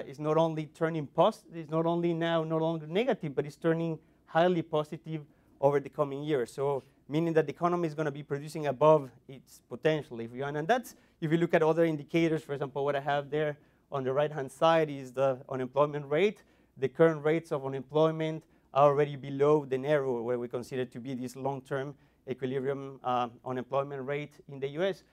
is not only turning positive, it's not only now no longer negative, but it's turning highly positive over the coming years. So meaning that the economy is going to be producing above its potential, if you want. And that's, if you look at other indicators, for example, what I have there on the right-hand side is the unemployment rate. The current rates of unemployment are already below the narrow, where we consider to be this long-term equilibrium unemployment rate in the US.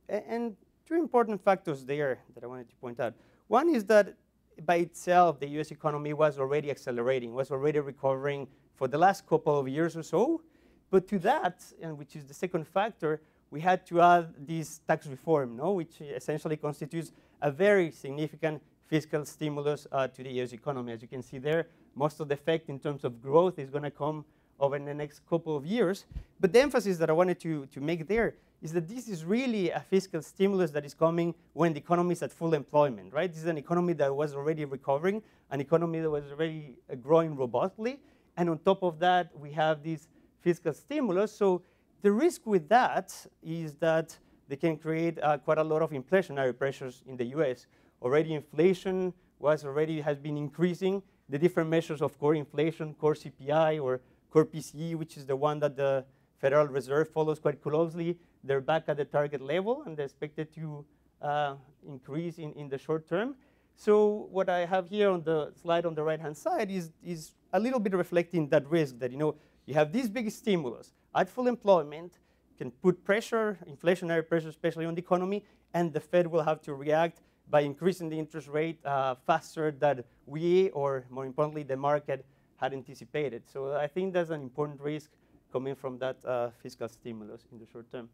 And two important factors there that I wanted to point out. One is that by itself, the US economy was already accelerating, was already recovering for the last couple of years or so. But to that, and which is the second factor, we had to add this tax reform, which essentially constitutes a very significant fiscal stimulus to the US economy. As you can see there, most of the effect in terms of growth is going to come over the next couple of years. But the emphasis that I wanted to make there is that this is really a fiscal stimulus that is coming when the economy is at full employment, right? This is an economy that was already recovering, an economy that was already growing robustly. And on top of that, we have this fiscal stimulus. So the risk with that is that they can create quite a lot of inflationary pressures in the US. Already inflation has been increasing. The different measures of core inflation, core CPI or core PCE, which is the one that the Federal Reserve follows quite closely, they're back at the target level and they're expected to increase in the short term. So what I have here on the slide on the right-hand side is a little bit reflecting that risk that, you have this big stimulus at full employment, can put pressure, inflationary pressure, especially on the economy, and the Fed will have to react by increasing the interest rate faster than we, or more importantly, the market had anticipated. So I think that's an important risk coming from that fiscal stimulus in the short term.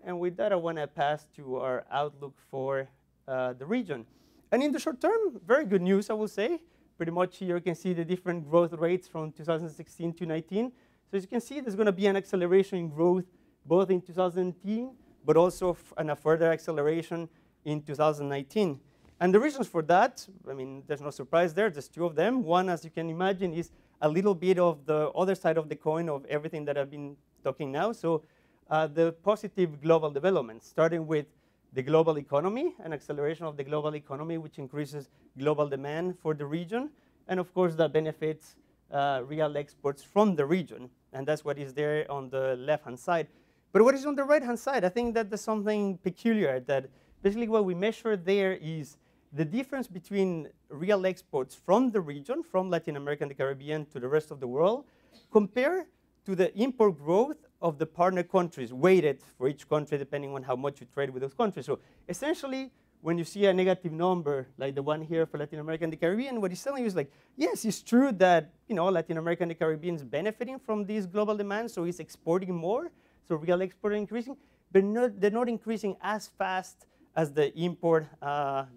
And with that, I want to pass to our outlook for the region. And in the short term, very good news, I will say. Pretty much here you can see the different growth rates from 2016 to 19. So as you can see, there's going to be an acceleration in growth both in 2018, but also a further acceleration in 2019. And the reasons for that, I mean, there's no surprise there. There's two of them. One, as you can imagine, is a little bit of the other side of the coin of everything that I've been talking now. So the positive global development, starting with the global economy, an acceleration of the global economy, which increases global demand for the region. And of course, that benefits real exports from the region. And that's what is there on the left-hand side. But what is on the right-hand side, I think that there's something peculiar, that basically what we measure there is the difference between real exports from the region, from Latin America and the Caribbean to the rest of the world, compared to the import growth of the partner countries, weighted for each country depending on how much you trade with those countries. So essentially, when you see a negative number like the one here for Latin America and the Caribbean, what it's telling you is like, yes, it's true that Latin America and the Caribbean is benefiting from this global demand, so it's exporting more, so real export are increasing, but they're not increasing as fast as the import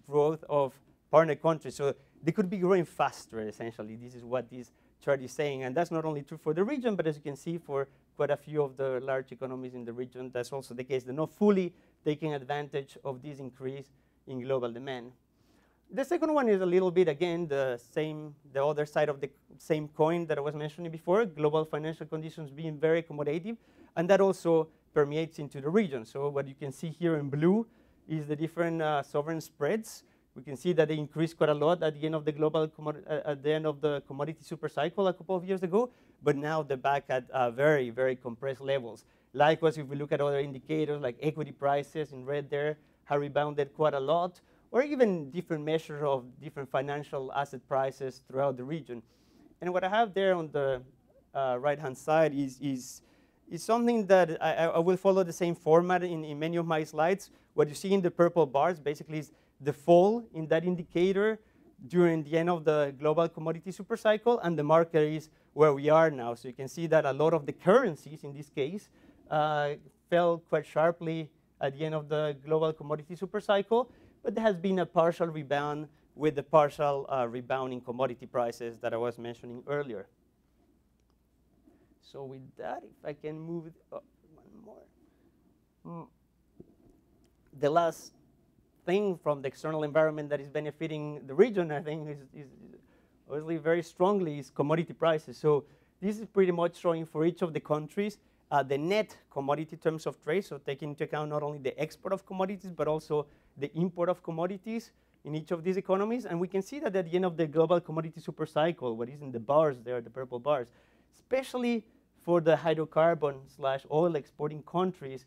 growth of partner countries. So they could be growing faster, essentially. This is what this chart is saying. And that's not only true for the region, but as you can see, for quite a few of the large economies in the region, that's also the case. They're not fully taking advantage of this increase in global demand. The second one is a little bit, again, the other side of the same coin that I was mentioning before, global financial conditions being very accommodative, and that also permeates into the region. So what you can see here in blue is the different sovereign spreads. We can see that they increased quite a lot at the end of the commodity super cycle a couple of years ago, but now they're back at very, very compressed levels. Likewise, if we look at other indicators like equity prices in red there, have rebounded quite a lot, or even different measures of different financial asset prices throughout the region. And what I have there on the right-hand side is something that I will follow the same format in many of my slides. What you see in the purple bars basically is the fall in that indicator during the end of the global commodity supercycle, and the marker is where we are now. So you can see that a lot of the currencies, in this case, fell quite sharply at the end of the global commodity supercycle, but there has been a partial rebound with the partial rebound in commodity prices that I was mentioning earlier. So with that, if I can move up one more. The last thing from the external environment that is benefiting the region, I think, is obviously very strongly is commodity prices. So this is pretty much showing for each of the countries the net commodity terms of trade, so taking into account not only the export of commodities, but also the import of commodities in each of these economies. And we can see that at the end of the global commodity supercycle, what is in the bars there, the purple bars, especially for the hydrocarbon/oil exporting countries,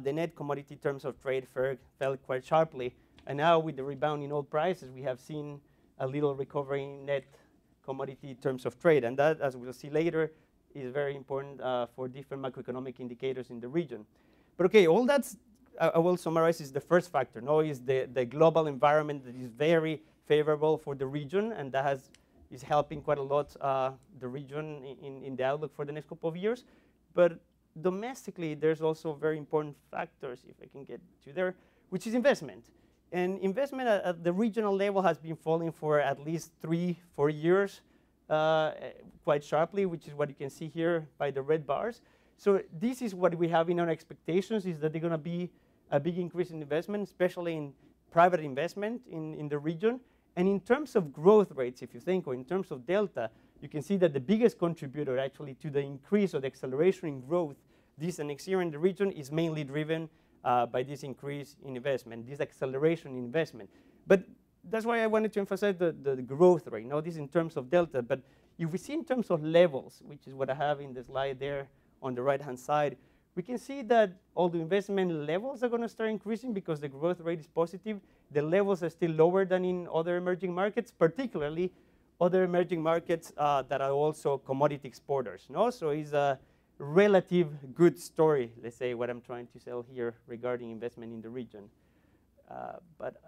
the net commodity terms of trade fell quite sharply. And now with the rebound in oil prices, we have seen a little recovery in net commodity terms of trade. And that, as we'll see later, is very important for different macroeconomic indicators in the region. But okay, all that's, I will summarize, is the first factor. Now is the global environment that is very favorable for the region, and that is helping quite a lot the region in the outlook for the next couple of years. But domestically, there's also very important factors, if I can get to there, which is investment. And investment at the regional level has been falling for at least 3-4 years quite sharply, which is what you can see here by the red bars. So this is what we have in our expectations, is that they're going to be a big increase in investment, especially in private investment in the region. And in terms of growth rates, if you think, or in terms of delta, you can see that the biggest contributor actually to the increase or the acceleration in growth this and next year in the region is mainly driven by this increase in investment, this acceleration in investment. But that's why I wanted to emphasize the growth rate. Now this in terms of delta, but if we see in terms of levels, which is what I have in the slide there on the right-hand side, we can see that all the investment levels are going to start increasing because the growth rate is positive. The levels are still lower than in other emerging markets, particularly other emerging markets that are also commodity exporters. No? So it's a relative good story, let's say, what I'm trying to sell here regarding investment in the region. But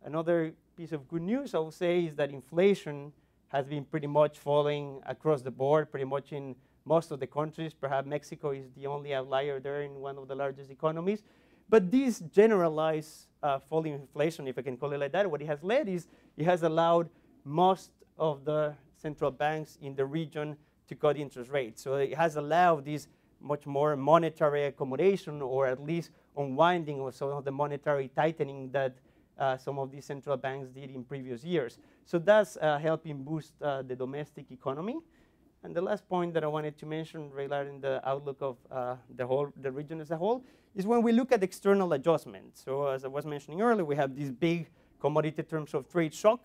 another piece of good news, I would say, is that inflation has been pretty much falling across the board, pretty much in most of the countries. Perhaps Mexico is the only outlier there in one of the largest economies. But this generalized falling inflation, if I can call it like that, what it has led is it has allowed most of the central banks in the region to cut interest rates. So it has allowed this much more monetary accommodation, or at least unwinding of some of the monetary tightening that some of these central banks did in previous years. So that's helping boost the domestic economy. And the last point that I wanted to mention regarding the outlook of the region as a whole is when we look at external adjustments. So as I was mentioning earlier, we have this big commodity terms of trade shock.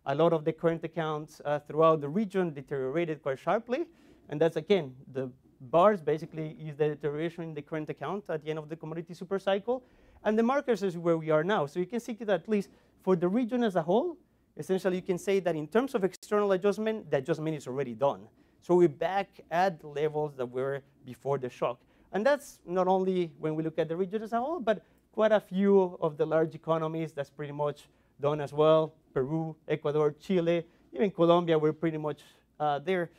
A lot of the current accounts throughout the region deteriorated quite sharply. And that's, again, the bars basically is the deterioration in the current account at the end of the commodity supercycle. And the markers is where we are now. So you can see that at least for the region as a whole, essentially you can say that in terms of external adjustment, the adjustment is already done. So we're back at the levels that were before the shock. And that's not only when we look at the region as a whole, but quite a few of the large economies that's pretty much done as well. Peru, Ecuador, Chile, even Colombia, we're pretty much there.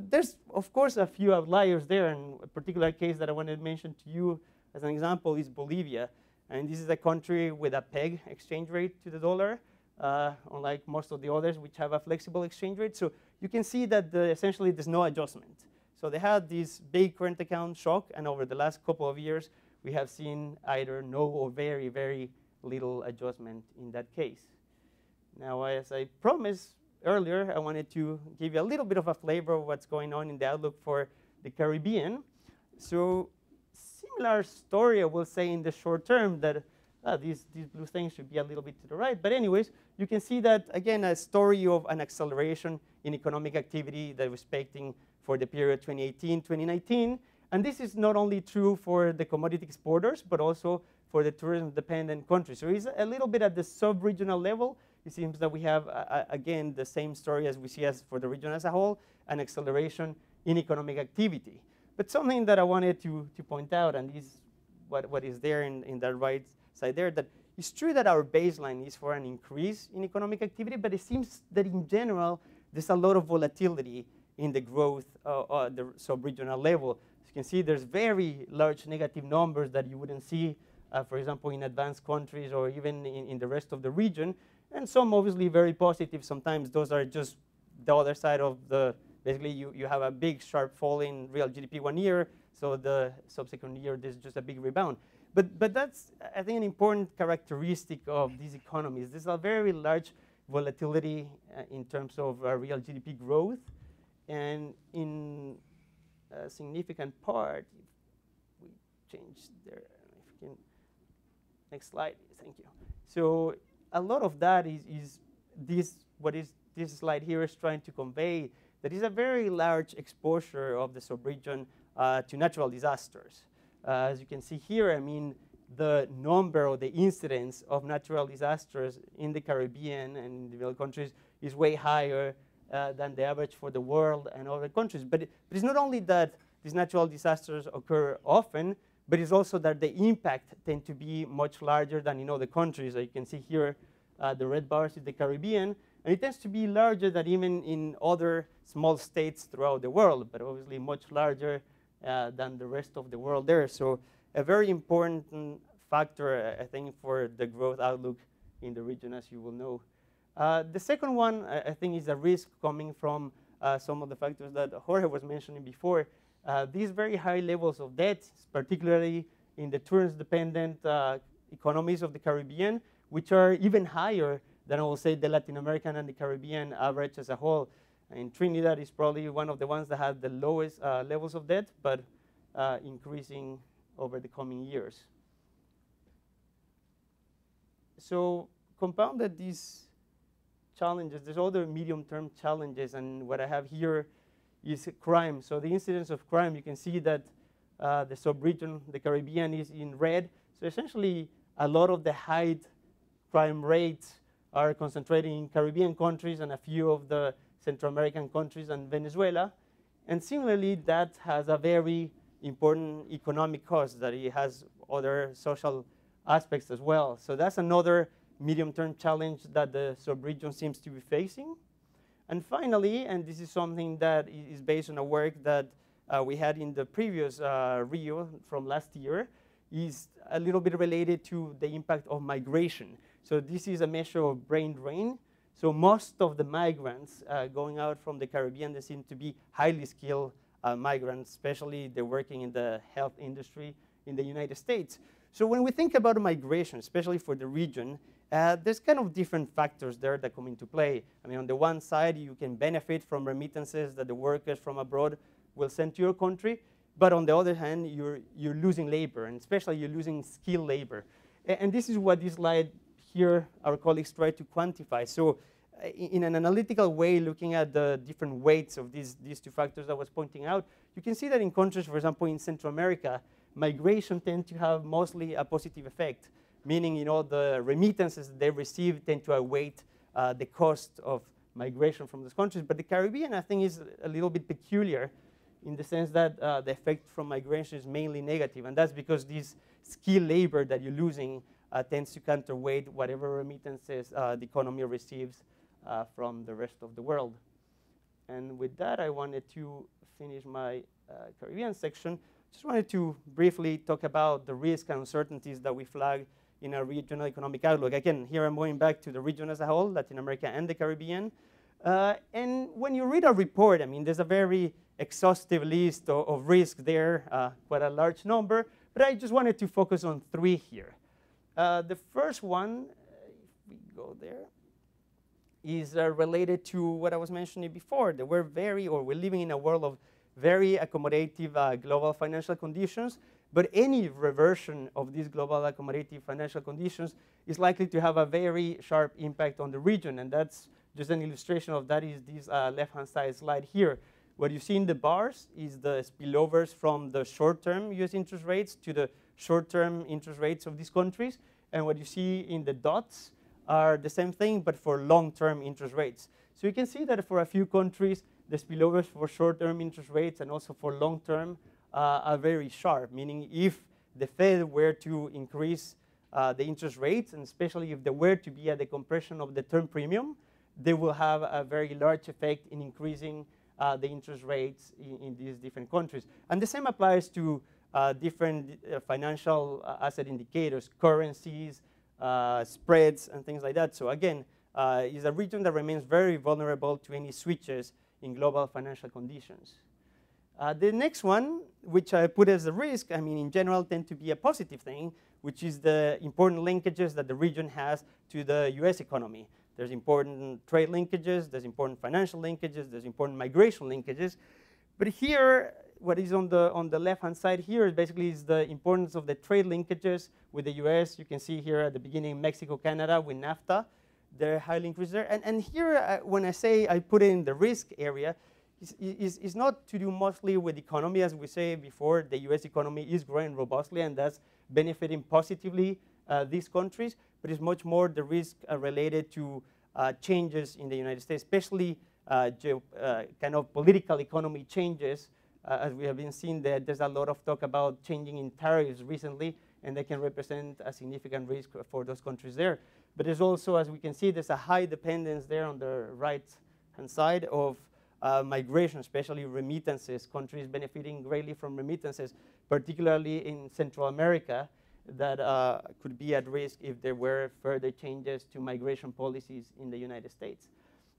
There's, of course, a few outliers there. And a particular case that I wanted to mention to you as an example is Bolivia. And this is a country with a peg exchange rate to the dollar, unlike most of the others which have a flexible exchange rate. So you can see that essentially there's no adjustment. So they had this big current account shock, and over the last couple of years, we have seen either no or very, very little adjustment in that case. Now, as I promised earlier, I wanted to give you a little bit of a flavor of what's going on in the outlook for the Caribbean. So similar story, I will say, in the short term, that these blue things should be a little bit to the right. But anyways, you can see that, again, a story of an acceleration in economic activity that we're expecting for the period 2018-2019. And this is not only true for the commodity exporters, but also for the tourism-dependent countries. So it's a little bit at the sub-regional level. It seems that we have, again, the same story as we see as for the region as a whole, an acceleration in economic activity. But something that I wanted to point out, and is what is there in that right side there, that it's true that our baseline is for an increase in economic activity, but it seems that in general, there's a lot of volatility in the growth at the sub-regional level. As you can see, there's very large negative numbers that you wouldn't see, for example, in advanced countries or even in the rest of the region, and some obviously very positive. Sometimes those are just the other side of the, basically you have a big sharp fall in real GDP one year, so the subsequent year there's just a big rebound. But that's, I think, an important characteristic of these economies. There's a very large volatility in terms of real GDP growth, and in a significant part, if we change there, if you can, next slide, thank you. So a lot of that is what this slide here is trying to convey, that is a very large exposure of the sub-region to natural disasters. As you can see here, I mean, the number or the incidence of natural disasters in the Caribbean and in developed countries is way higher than the average for the world and other countries. But it's not only that these natural disasters occur often, but it's also that the impact tends to be much larger than in other countries. You can see here the red bars is the Caribbean, and it tends to be larger than even in other small states throughout the world, but obviously much larger than the rest of the world there. So a very important factor, I think, for the growth outlook in the region, as you will know. The second one, I think, is a risk coming from some of the factors that Jorge was mentioning before. These very high levels of debt, particularly in the tourist-dependent economies of the Caribbean, which are even higher than, I will say, the Latin American and the Caribbean average as a whole. And Trinidad is probably one of the ones that have the lowest levels of debt, but increasing over the coming years. So compounded these challenges, there's other medium-term challenges, and what I have here is crime. So the incidence of crime, you can see that the sub-region, the Caribbean, is in red. So essentially, a lot of the high crime rates are concentrated in Caribbean countries and a few of the Central American countries and Venezuela. And similarly, that has a very important economic cost, that it has other social aspects as well. So that's another medium-term challenge that the sub-region seems to be facing. And finally, and this is something that is based on a work that we had in the previous Rio from last year, is a little bit related to the impact of migration. So this is a measure of brain drain. So most of the migrants going out from the Caribbean, they seem to be highly skilled migrants, especially they're working in the health industry in the United States. So when we think about migration, especially for the region, there's kind of different factors there that come into play. I mean, on the one side, you can benefit from remittances that the workers from abroad will send to your country. But on the other hand, you're losing labor, and especially you're losing skilled labor. And this is what this slide here, our colleagues try to quantify. So in an analytical way, looking at the different weights of these two factors I was pointing out, you can see that in countries, for example, in Central America, migration tends to have mostly a positive effect, meaning, you know, the remittances they receive tend to outweigh the cost of migration from those countries. But the Caribbean, I think, is a little bit peculiar in the sense that the effect from migration is mainly negative. And that's because this skilled labor that you're losing tends to counterweight whatever remittances the economy receives from the rest of the world. And with that, I wanted to finish my Caribbean section. Just wanted to briefly talk about the risks and uncertainties that we flag in our regional economic outlook. Again, here I'm going back to the region as a whole, Latin America and the Caribbean. And when you read our report, I mean, there's a very exhaustive list of risks there, quite a large number, but I just wanted to focus on 3 here. The first one, if we go there, is related to what I was mentioning before, that we're living in a world of very accommodative global financial conditions, but any reversion of these global accommodative financial conditions is likely to have a very sharp impact on the region, and that's just an illustration of that is this left-hand side slide here. What you see in the bars is the spillovers from the short-term US interest rates to the short-term interest rates of these countries, and what you see in the dots are the same thing, but for long-term interest rates. So you can see that for a few countries, the spillovers for short-term interest rates and also for long-term are very sharp, meaning if the Fed were to increase the interest rates, and especially if there were to be a decompression of the term premium, they will have a very large effect in increasing the interest rates in these different countries. And the same applies to different financial asset indicators, currencies, spreads, and things like that. So again, is a region that remains very vulnerable to any switches in global financial conditions. The next one, which I put as a risk, I mean, in general, tend to be a positive thing, which is the important linkages that the region has to the US economy. There's important trade linkages, there's important financial linkages, there's important migration linkages. But here, what is on the left-hand side here is basically is the importance of the trade linkages with the US. You can see here at the beginning, Mexico, Canada with NAFTA. They're highly increased there. And here, when I say I put it in the risk area, is not to do mostly with economy. As we say before, the US economy is growing robustly, and that's benefiting positively these countries, but it's much more the risk related to changes in the United States, especially kind of political economy changes. As we have been seeing, that there's a lot of talk about changing in tariffs recently, and they can represent a significant risk for those countries there. But there's also, as we can see, there's a high dependence there on the right-hand side of migration, especially remittances, countries benefiting greatly from remittances, particularly in Central America, that could be at risk if there were further changes to migration policies in the United States.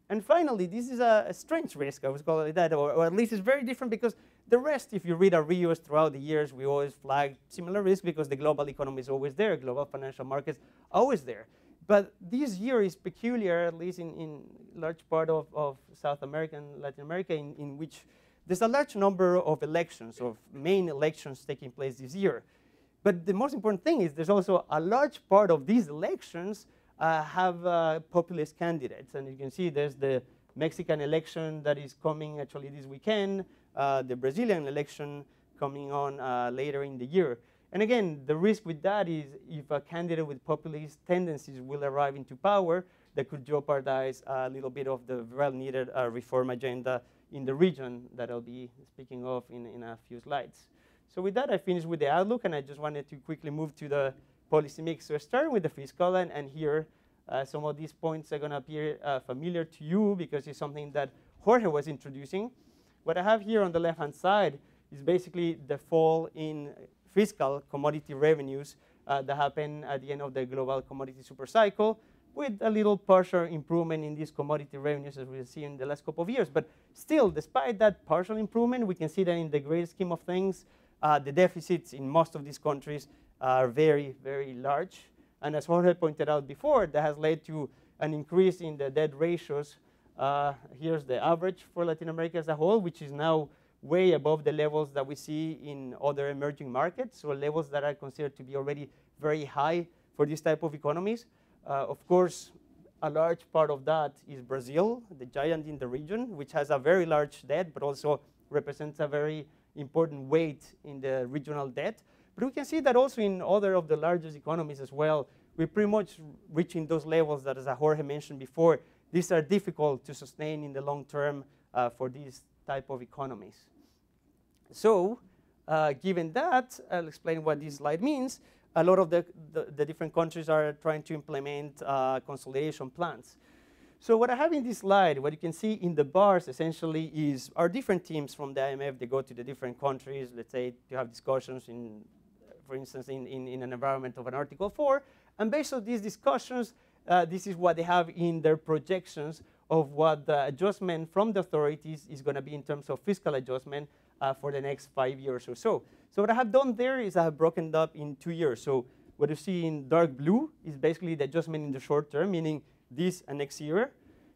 And finally, this is a strange risk, I would call it that, or at least it's very different because the rest, if you read our reviews throughout the years, we always flag similar risk because the global economy is always there, global financial markets always there. But this year is peculiar, at least in large part of South America and Latin America, in which there's a large number of elections, of main elections taking place this year. But the most important thing is there's also a large part of these elections have populist candidates. And you can see there's the Mexican election that is coming actually this weekend, the Brazilian election coming on later in the year. And again, the risk with that is if a candidate with populist tendencies will arrive into power, that could jeopardize a little bit of the well-needed reform agenda in the region that I'll be speaking of in a few slides. So with that, I finished with the outlook, and I just wanted to quickly move to the policy mix. So starting with the fiscal, and here, some of these points are going to appear familiar to you because it's something that Jorge was introducing. What I have here on the left-hand side is basically the fall in fiscal commodity revenues that happen at the end of the global commodity supercycle, with a little partial improvement in these commodity revenues as we've seen in the last couple of years. But still, despite that partial improvement, we can see that in the great scheme of things, the deficits in most of these countries are very, very large. And as Jorge pointed out before, that has led to an increase in the debt ratios. Here's the average for Latin America as a whole, which is now way above the levels that we see in other emerging markets, so levels that are considered to be already very high for this type of economies. Of course, a large part of that is Brazil, the giant in the region, which has a very large debt, but also represents a very important weight in the regional debt. But we can see that also in other of the largest economies as well. We're pretty much reaching those levels that, as Jorge mentioned before, these are difficult to sustain in the long term for these type of economies. So, given that, I'll explain what this slide means. A lot of the different countries are trying to implement consolidation plans. So what I have in this slide, what you can see in the bars essentially is our different teams from the IMF. They go to the different countries, let's say, to have discussions in, for instance, in an environment of an Article 4. And based on these discussions, this is what they have in their projections of what the adjustment from the authorities is going to be in terms of fiscal adjustment for the next 5 years or so. So what I have done there is I have broken it up in 2 years. So what you see in dark blue is basically the adjustment in the short term, meaning this and next year.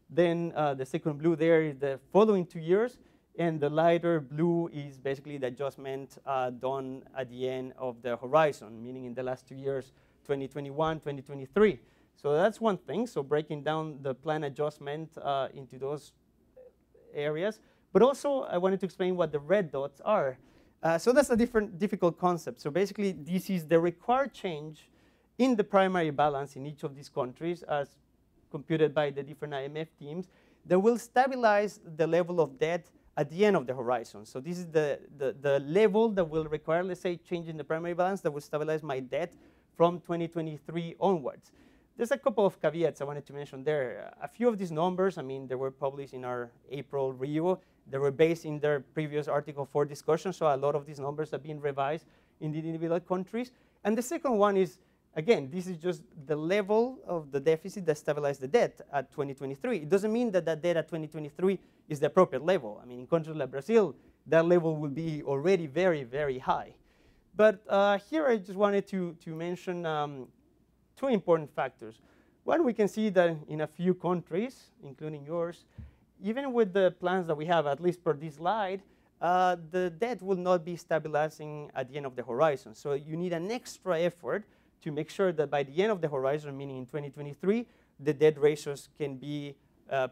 Then the second blue there is the following 2 years. And the lighter blue is basically the adjustment done at the end of the horizon, meaning in the last 2 years, 2021, 2023. So that's one thing. So breaking down the plan adjustment into those areas. But also, I wanted to explain what the red dots are. So that's a difficult concept. So basically, this is the required change in the primary balance in each of these countries as computed by the different IMF teams that will stabilize the level of debt at the end of the horizon. So this is the level that will require, let's say, change in the primary balance that will stabilize my debt from 2023 onwards. There's a couple of caveats I wanted to mention there. A few of these numbers, I mean, they were published in our April review. They were based in their previous Article 4 discussion, so a lot of these numbers have been revised in the individual countries. And the second one is, again, this is just the level of the deficit that stabilized the debt at 2023. It doesn't mean that that debt at 2023 is the appropriate level. I mean, in countries like Brazil, that level will be already very, very high. But here I just wanted to mention two important factors. One, we can see that in a few countries, including yours, even with the plans that we have, at least per this slide, the debt will not be stabilizing at the end of the horizon. So you need an extra effort to make sure that by the end of the horizon, meaning in 2023, the debt ratios can be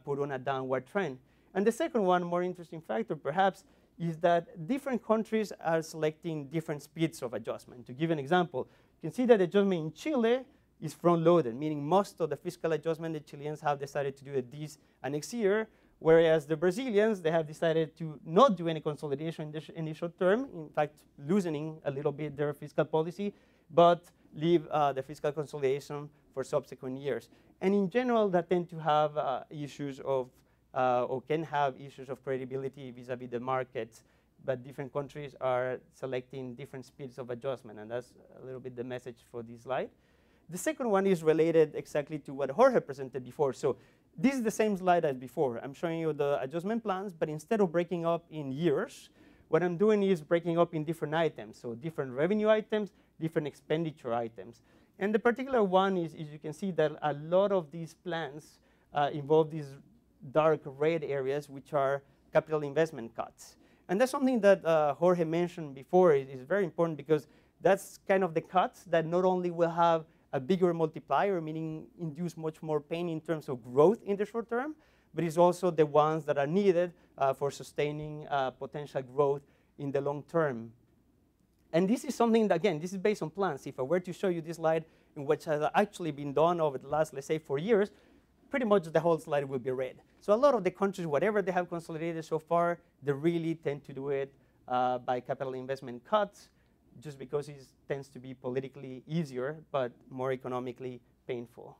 put on a downward trend. And the second one, more interesting factor perhaps, is that different countries are selecting different speeds of adjustment. To give an example, you can see that the adjustment in Chile is front-loaded, meaning most of the fiscal adjustment the Chileans have decided to do it this and next year, whereas the Brazilians, they have decided to not do any consolidation in the short term, in fact, loosening a little bit their fiscal policy, but leave the fiscal consolidation for subsequent years. And in general, that tend to have issues of, or can have issues of credibility vis-a-vis the markets, but different countries are selecting different speeds of adjustment, and that's a little bit the message for this slide. The second one is related exactly to what Jorge presented before. So this is the same slide as before. I'm showing you the adjustment plans, but instead of breaking up in years, what I'm doing is breaking up in different items. So different revenue items, different expenditure items. And the particular one is you can see that a lot of these plans involve these dark red areas, which are capital investment cuts. And that's something that Jorge mentioned before. It is very important because that's kind of the cuts that not only will have a bigger multiplier, meaning induce much more pain in terms of growth in the short term, but it's also the ones that are needed for sustaining potential growth in the long term. And this is something that, again, this is based on plans. If I were to show you this slide in which has actually been done over the last, let's say, 4 years, pretty much the whole slide will be red. So a lot of the countries, whatever they have consolidated so far, they really tend to do it by capital investment cuts, just because it tends to be politically easier, but more economically painful.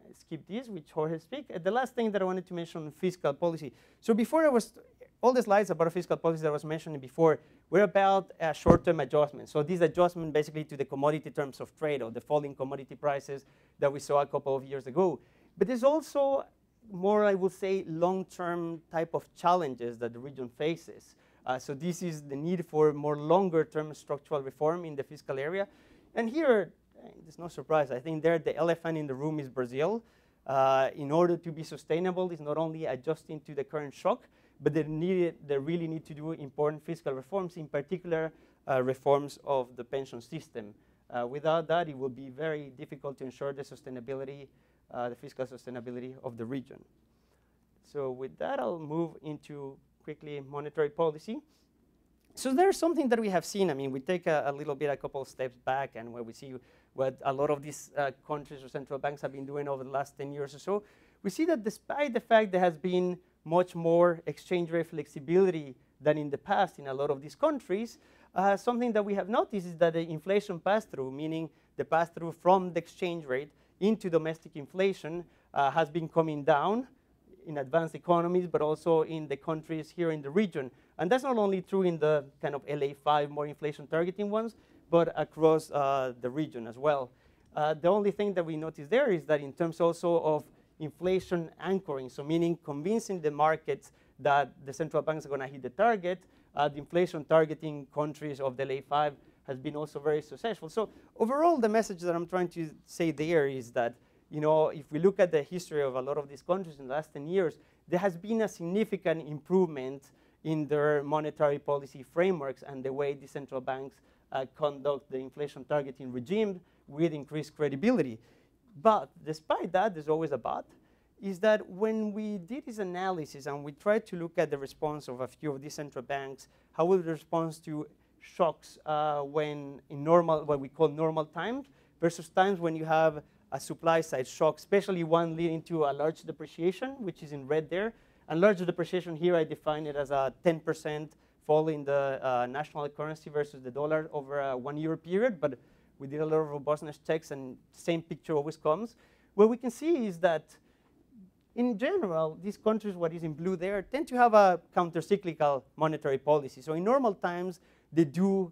I skip this, which Jorge speak. The last thing that I wanted to mention, fiscal policy. So before all the slides about fiscal policy that I was mentioning before were about short-term adjustments. So this adjustment basically to the commodity terms of trade or the falling commodity prices that we saw a couple of years ago. But there's also more, I would say, long-term type of challenges that the region faces. So this is the need for more longer-term structural reform in the fiscal area. And here, there's no surprise. I think there the elephant in the room is Brazil. In order to be sustainable, it's not only adjusting to the current shock, but they really need to do important fiscal reforms, in particular reforms of the pension system. Without that, it will be very difficult to ensure the sustainability, the fiscal sustainability of the region. So with that, I'll move into quickly monetary policy. So there's something that we have seen. I mean, we take a couple of steps back, and where we see what a lot of these countries or central banks have been doing over the last 10 years or so, we see that despite the fact there has been much more exchange rate flexibility than in the past in a lot of these countries, something that we have noticed is that the inflation pass-through, meaning the pass-through from the exchange rate into domestic inflation, has been coming down in advanced economies, but also in the countries here in the region. And that's not only true in the kind of LA5 more inflation targeting ones, but across the region as well. The only thing that we notice there is that in terms also of inflation anchoring, so meaning convincing the markets that the central banks are going to hit the target, the inflation targeting countries of the LA5 has been also very successful. So overall, the message that I'm trying to say there is that, you know, if we look at the history of a lot of these countries in the last 10 years, there has been a significant improvement in their monetary policy frameworks and the way the central banks conduct the inflation targeting regime with increased credibility. But despite that, there's always a but, is that when we did this analysis and we tried to look at the response of a few of these central banks, how will the response to shocks when in normal, what we call normal times, versus times when you have a supply side shock, especially one leading to a large depreciation, which is in red there. And large depreciation here, I define it as a 10% fall in the national currency versus the dollar over a 1 year period. But we did a lot of robustness checks, and same picture always comes. What we can see is that in general, these countries, what is in blue there, tend to have a countercyclical monetary policy. So in normal times, they do,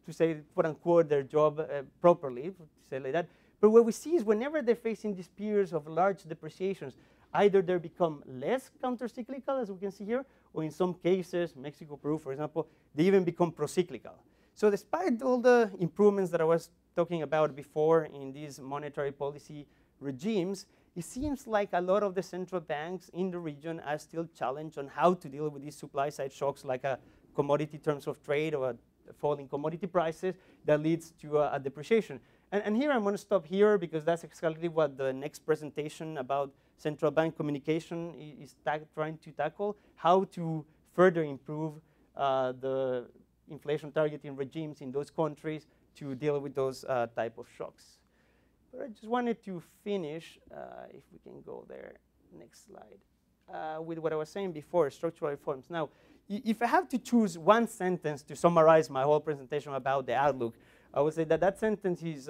to say, quote unquote, their job properly, to say like that. But what we see is whenever they're facing these periods of large depreciations, either they become less countercyclical, as we can see here, or in some cases, Mexico, Peru, for example, they even become procyclical. So despite all the improvements that I was talking about before in these monetary policy regimes, it seems like a lot of the central banks in the region are still challenged on how to deal with these supply side shocks, like a commodity terms of trade or a fall in commodity prices that leads to a depreciation. And here I'm going to stop here because that's exactly what the next presentation about central bank communication is trying to tackle, how to further improve the inflation targeting regimes in those countries to deal with those type of shocks. But I just wanted to finish, if we can go there, next slide, with what I was saying before, structural reforms. Now, if I have to choose one sentence to summarize my whole presentation about the outlook, I would say that that sentence is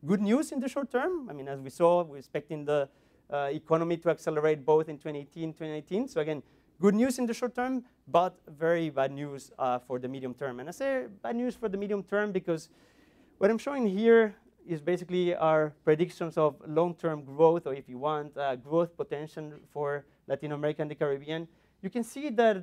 good news in the short term. I mean, as we saw, we're expecting the economy to accelerate both in 2018, 2019. So again, good news in the short term, but very bad news for the medium term. And I say bad news for the medium term because what I'm showing here is basically our predictions of long-term growth, or if you want, growth potential for Latin America and the Caribbean. You can see that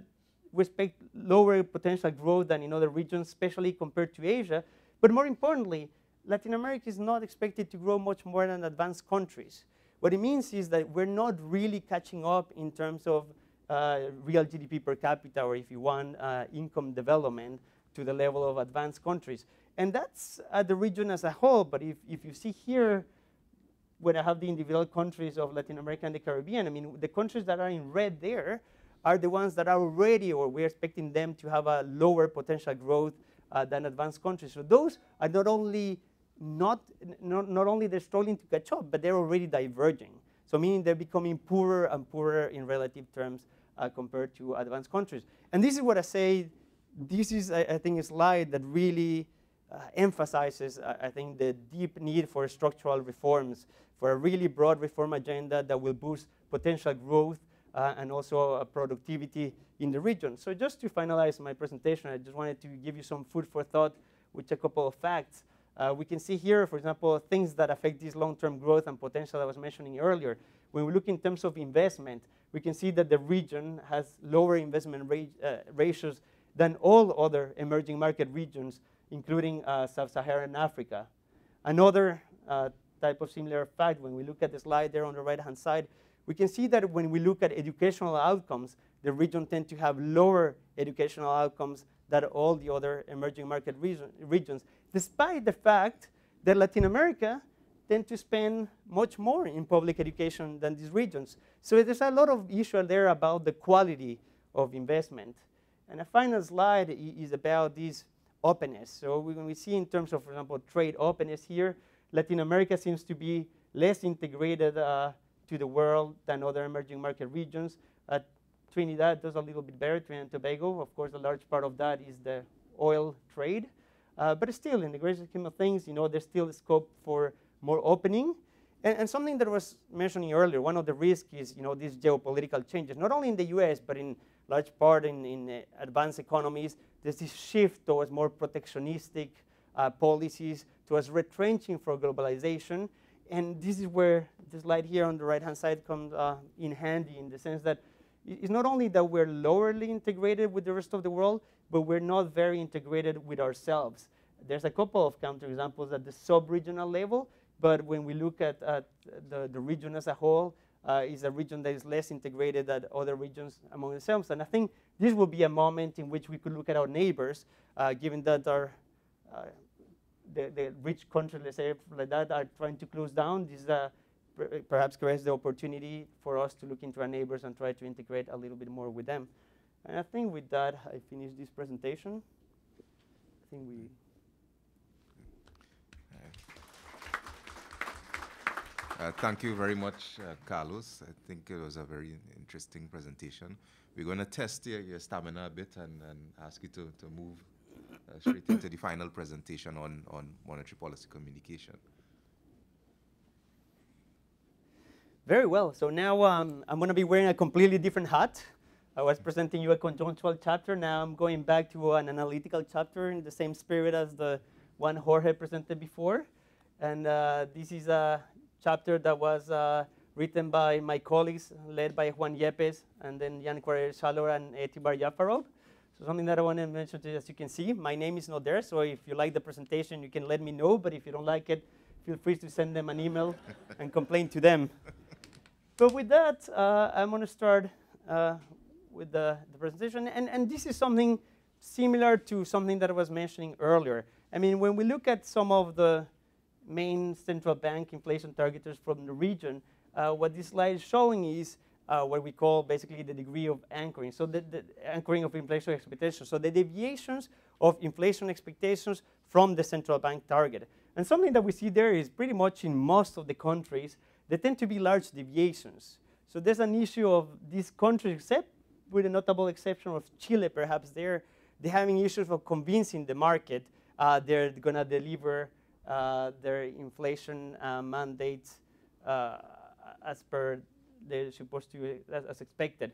we expect lower potential growth than in other regions, especially compared to Asia. But more importantly, Latin America is not expected to grow much more than advanced countries. What it means is that we're not really catching up in terms of real GDP per capita, or if you want, income development to the level of advanced countries. And that's the region as a whole. But if you see here, when I have the individual countries of Latin America and the Caribbean, I mean, the countries that are in red there are the ones that are already, or we're expecting them to have a lower potential growth than advanced countries. So those are not only they're struggling to catch up, but they're already diverging. So meaning they're becoming poorer and poorer in relative terms compared to advanced countries. And this is what I say, this is, I think, a slide that really emphasizes, I think, the deep need for structural reforms, for a really broad reform agenda that will boost potential growth and also productivity in the region. So just to finalize my presentation, I just wanted to give you some food for thought with a couple of facts. We can see here, for example, things that affect this long-term growth and potential I was mentioning earlier. When we look in terms of investment, we can see that the region has lower investment ratios than all other emerging market regions, including Sub-Saharan Africa. Another type of similar fact, when we look at the slide there on the right-hand side, we can see that when we look at educational outcomes, the region tend to have lower educational outcomes than all the other emerging market regions, despite the fact that Latin America tend to spend much more in public education than these regions. So there's a lot of issue there about the quality of investment. And a final slide is about this openness. So when we see in terms of, for example, trade openness here, Latin America seems to be less integrated to the world than other emerging market regions. Trinidad does a little bit better, Trinidad and Tobago. Of course, a large part of that is the oil trade. But still, in the greater scheme of things, there's still scope for more opening. And something that I was mentioning earlier, one of the risks is, these geopolitical changes, not only in the US, but in large part in advanced economies. There's this shift towards more protectionistic policies, towards retrenching for globalization. And this is where the slide here on the right-hand side comes in handy, in the sense that it's not only that we're lowerly integrated with the rest of the world, but we're not very integrated with ourselves. There's a couple of counterexamples at the sub-regional level, but when we look at the region as a whole, is a region that is less integrated than other regions among themselves. And I think this will be a moment in which we could look at our neighbors, given that our the rich countries, let's say, like that, are trying to close down. This perhaps creates the opportunity for us to look into our neighbors and try to integrate a little bit more with them. And I think with that, I finish this presentation. I think we... Thank you very much, Carlos. I think it was a very interesting presentation. We're going to test your stamina a bit and ask you to move straight into the final presentation on monetary policy communication. Very well. So now I'm going to be wearing a completely different hat. I was presenting you a conjunctural chapter. Now I'm going back to an analytical chapter in the same spirit as the one Jorge presented before. And this is a chapter that was written by my colleagues, led by Juan Yepes, and then Jan Quarer-Shalor and Etibar Yafarov. So something that I want to mention to you, as you can see, my name is not there. So if you like the presentation, you can let me know. But if you don't like it, feel free to send them an email and complain to them. But with that, I'm going to start with the presentation. And this is something similar to something that I was mentioning earlier. I mean, when we look at some of the main central bank inflation targeters from the region, what this slide is showing is what we call basically the degree of anchoring. So the anchoring of inflation expectations. So the deviations of inflation expectations from the central bank target. And something that we see there is pretty much in most of the countries, there tend to be large deviations. So there's an issue of these countries, except with a notable exception of Chile, perhaps they're having issues of convincing the market they're going to deliver their inflation mandates as per they're supposed to, as expected.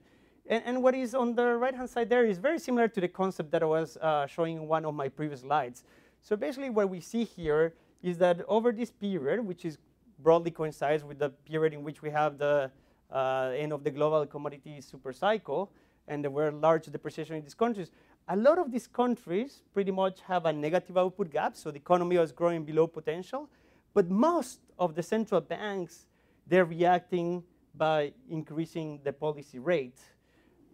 And what is on the right-hand side there is very similar to the concept that I was showing in one of my previous slides. So basically what we see here is that over this period, which is broadly coincides with the period in which we have the end of the global commodity super cycle, and there were large depreciation in these countries, a lot of these countries pretty much have a negative output gap, so the economy was growing below potential. But most of the central banks, they're reacting by increasing the policy rate.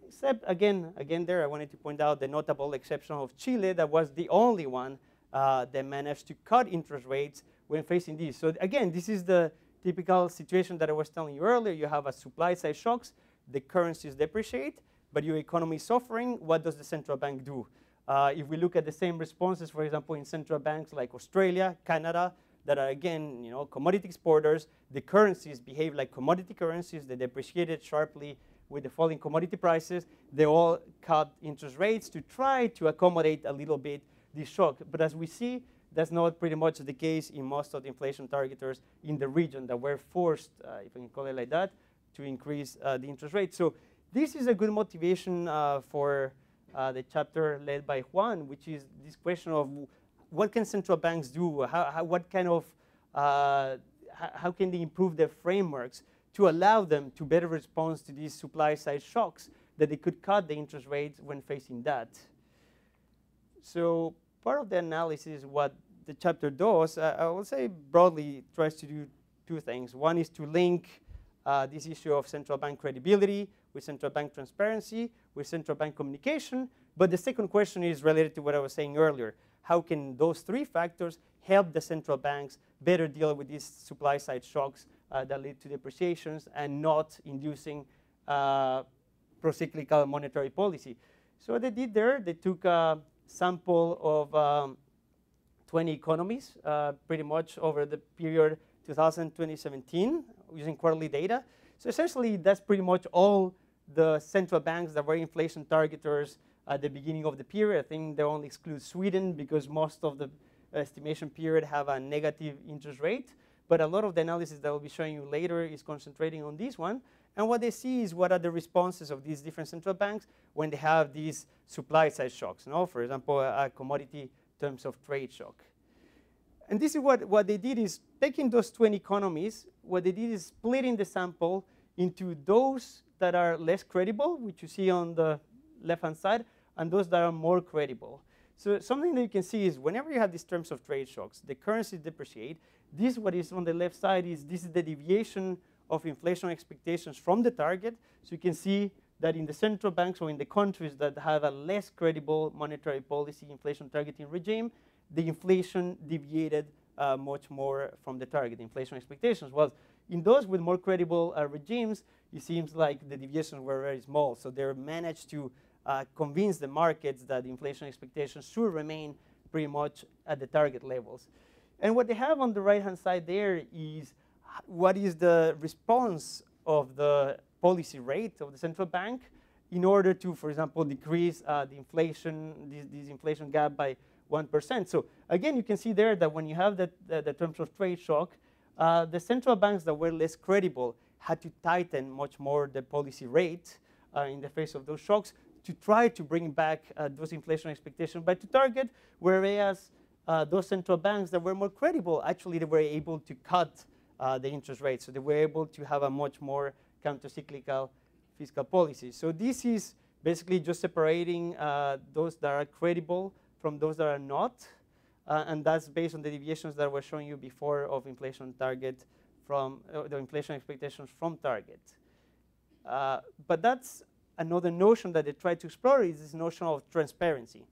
Except, again there, I wanted to point out the notable exception of Chile, that was the only one that managed to cut interest rates when facing this. So again, this is the typical situation that I was telling you earlier. You have a supply-side shocks, the currencies depreciate, but your economy is suffering. What does the central bank do? If we look at the same responses, for example, in central banks like Australia, Canada, that are again, commodity exporters, the currencies behave like commodity currencies. They depreciated sharply with the falling commodity prices. They all cut interest rates to try to accommodate a little bit this shock. But as we see, that's not pretty much the case in most of the inflation targeters in the region that were forced, if I can call it like that, to increase the interest rate. So this is a good motivation for the chapter led by Juan, which is this question of what can central banks do? What kind of, how can they improve their frameworks to allow them to better respond to these supply-side shocks, that they could cut the interest rates when facing that? So part of the analysis, what the chapter does, I will say broadly, tries to do two things. One is to link this issue of central bank credibility with central bank transparency, with central bank communication. But the second question is related to what I was saying earlier. How can those three factors help the central banks better deal with these supply-side shocks that lead to depreciations and not inducing procyclical monetary policy? So what they did there, they took a sample of 20 economies, pretty much over the period 2000-2017, using quarterly data. So essentially, that's pretty much all the central banks that were inflation targeters at the beginning of the period. I think they only exclude Sweden because most of the estimation period have a negative interest rate. But a lot of the analysis that I'll be showing you later is concentrating on this one. And what they see is what are the responses of these different central banks when they have these supply-side shocks. For example, a commodity terms of trade shock. And this is what they did is, taking those 20 economies, what they did is splitting the sample into those that are less credible, which you see on the left-hand side, and those that are more credible. So something that you can see is whenever you have these terms of trade shocks, the currencies depreciate. This, what is on the left side, is this is the deviation of inflation expectations from the target. So you can see that in the central banks or in the countries that have a less credible monetary policy inflation targeting regime, the inflation deviated much more from the target inflation expectations. Well, in those with more credible regimes, it seems like the deviations were very small. So they managed to convince the markets that the inflation expectations should remain pretty much at the target levels. And what they have on the right-hand side there is what is the response of the policy rate of the central bank in order to, for example, decrease the inflation, this inflation gap by 1%. So again, you can see there that when you have the terms of trade shock, the central banks that were less credible had to tighten much more the policy rate in the face of those shocks to try to bring back those inflation expectations back to target, whereas those central banks that were more credible, actually they were able to cut the interest rate. So they were able to have a much more counter-cyclical fiscal policy. So this is basically just separating those that are credible from those that are not. And that's based on the deviations that I was showing you before of inflation target from the inflation expectations from target. But that's another notion that they try to explore is this notion of transparency.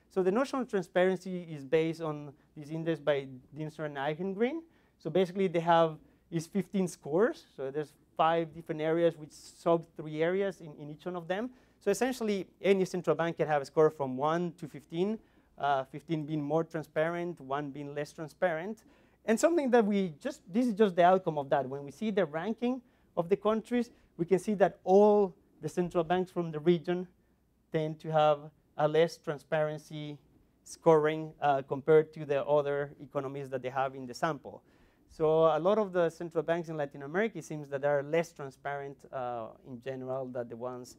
So the notion of transparency is based on this index by Dinser and Eigengren. So basically they have these 15 scores. So there's 5 different areas with sub-3 areas in each one of them. So essentially any central bank can have a score from 1 to 15, 15 being more transparent, 1 being less transparent. And something that this is just the outcome of that. When we see the ranking of the countries, we can see that all the central banks from the region tend to have a less transparency scoring compared to the other economies that they have in the sample. So a lot of the central banks in Latin America, it seems that are less transparent in general than the ones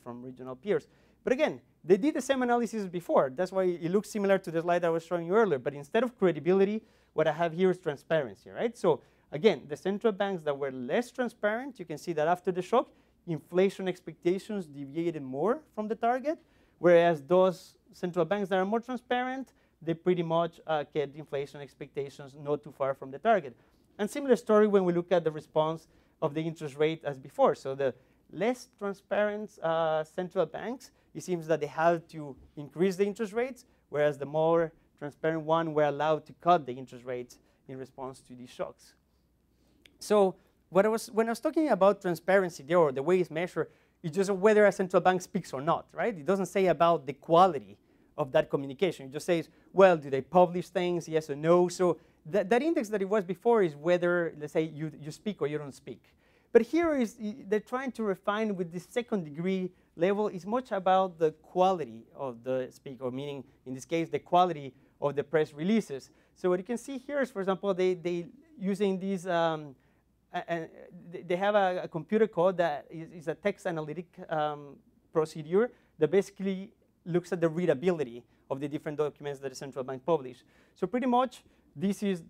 from regional peers. But again, they did the same analysis before. That's why it looks similar to the slide I was showing you earlier. But instead of credibility, what I have here is transparency, right? So again, the central banks that were less transparent, you can see that after the shock, inflation expectations deviated more from the target, whereas those central banks that are more transparent, they pretty much kept inflation expectations not too far from the target. And similar story when we look at the response of the interest rate as before. So the less transparent central banks, it seems that they had to increase the interest rates, whereas the more transparent one were allowed to cut the interest rates in response to these shocks. So when I was talking about transparency there, or the way it's measured, it's just whether a central bank speaks or not, right? It doesn't say about the quality of that communication. It just says, well, do they publish things, yes or no? So that index that it was before is whether, let's say, you speak or you don't speak. But here they're trying to refine with this second degree level. It's much about the quality of the speak, or meaning, in this case, the quality of the press releases. So what you can see here is, for example, they using these, they have a computer code that is a text analytic procedure that basically looks at the readability of the different documents that the central bank publishes. So pretty much, this is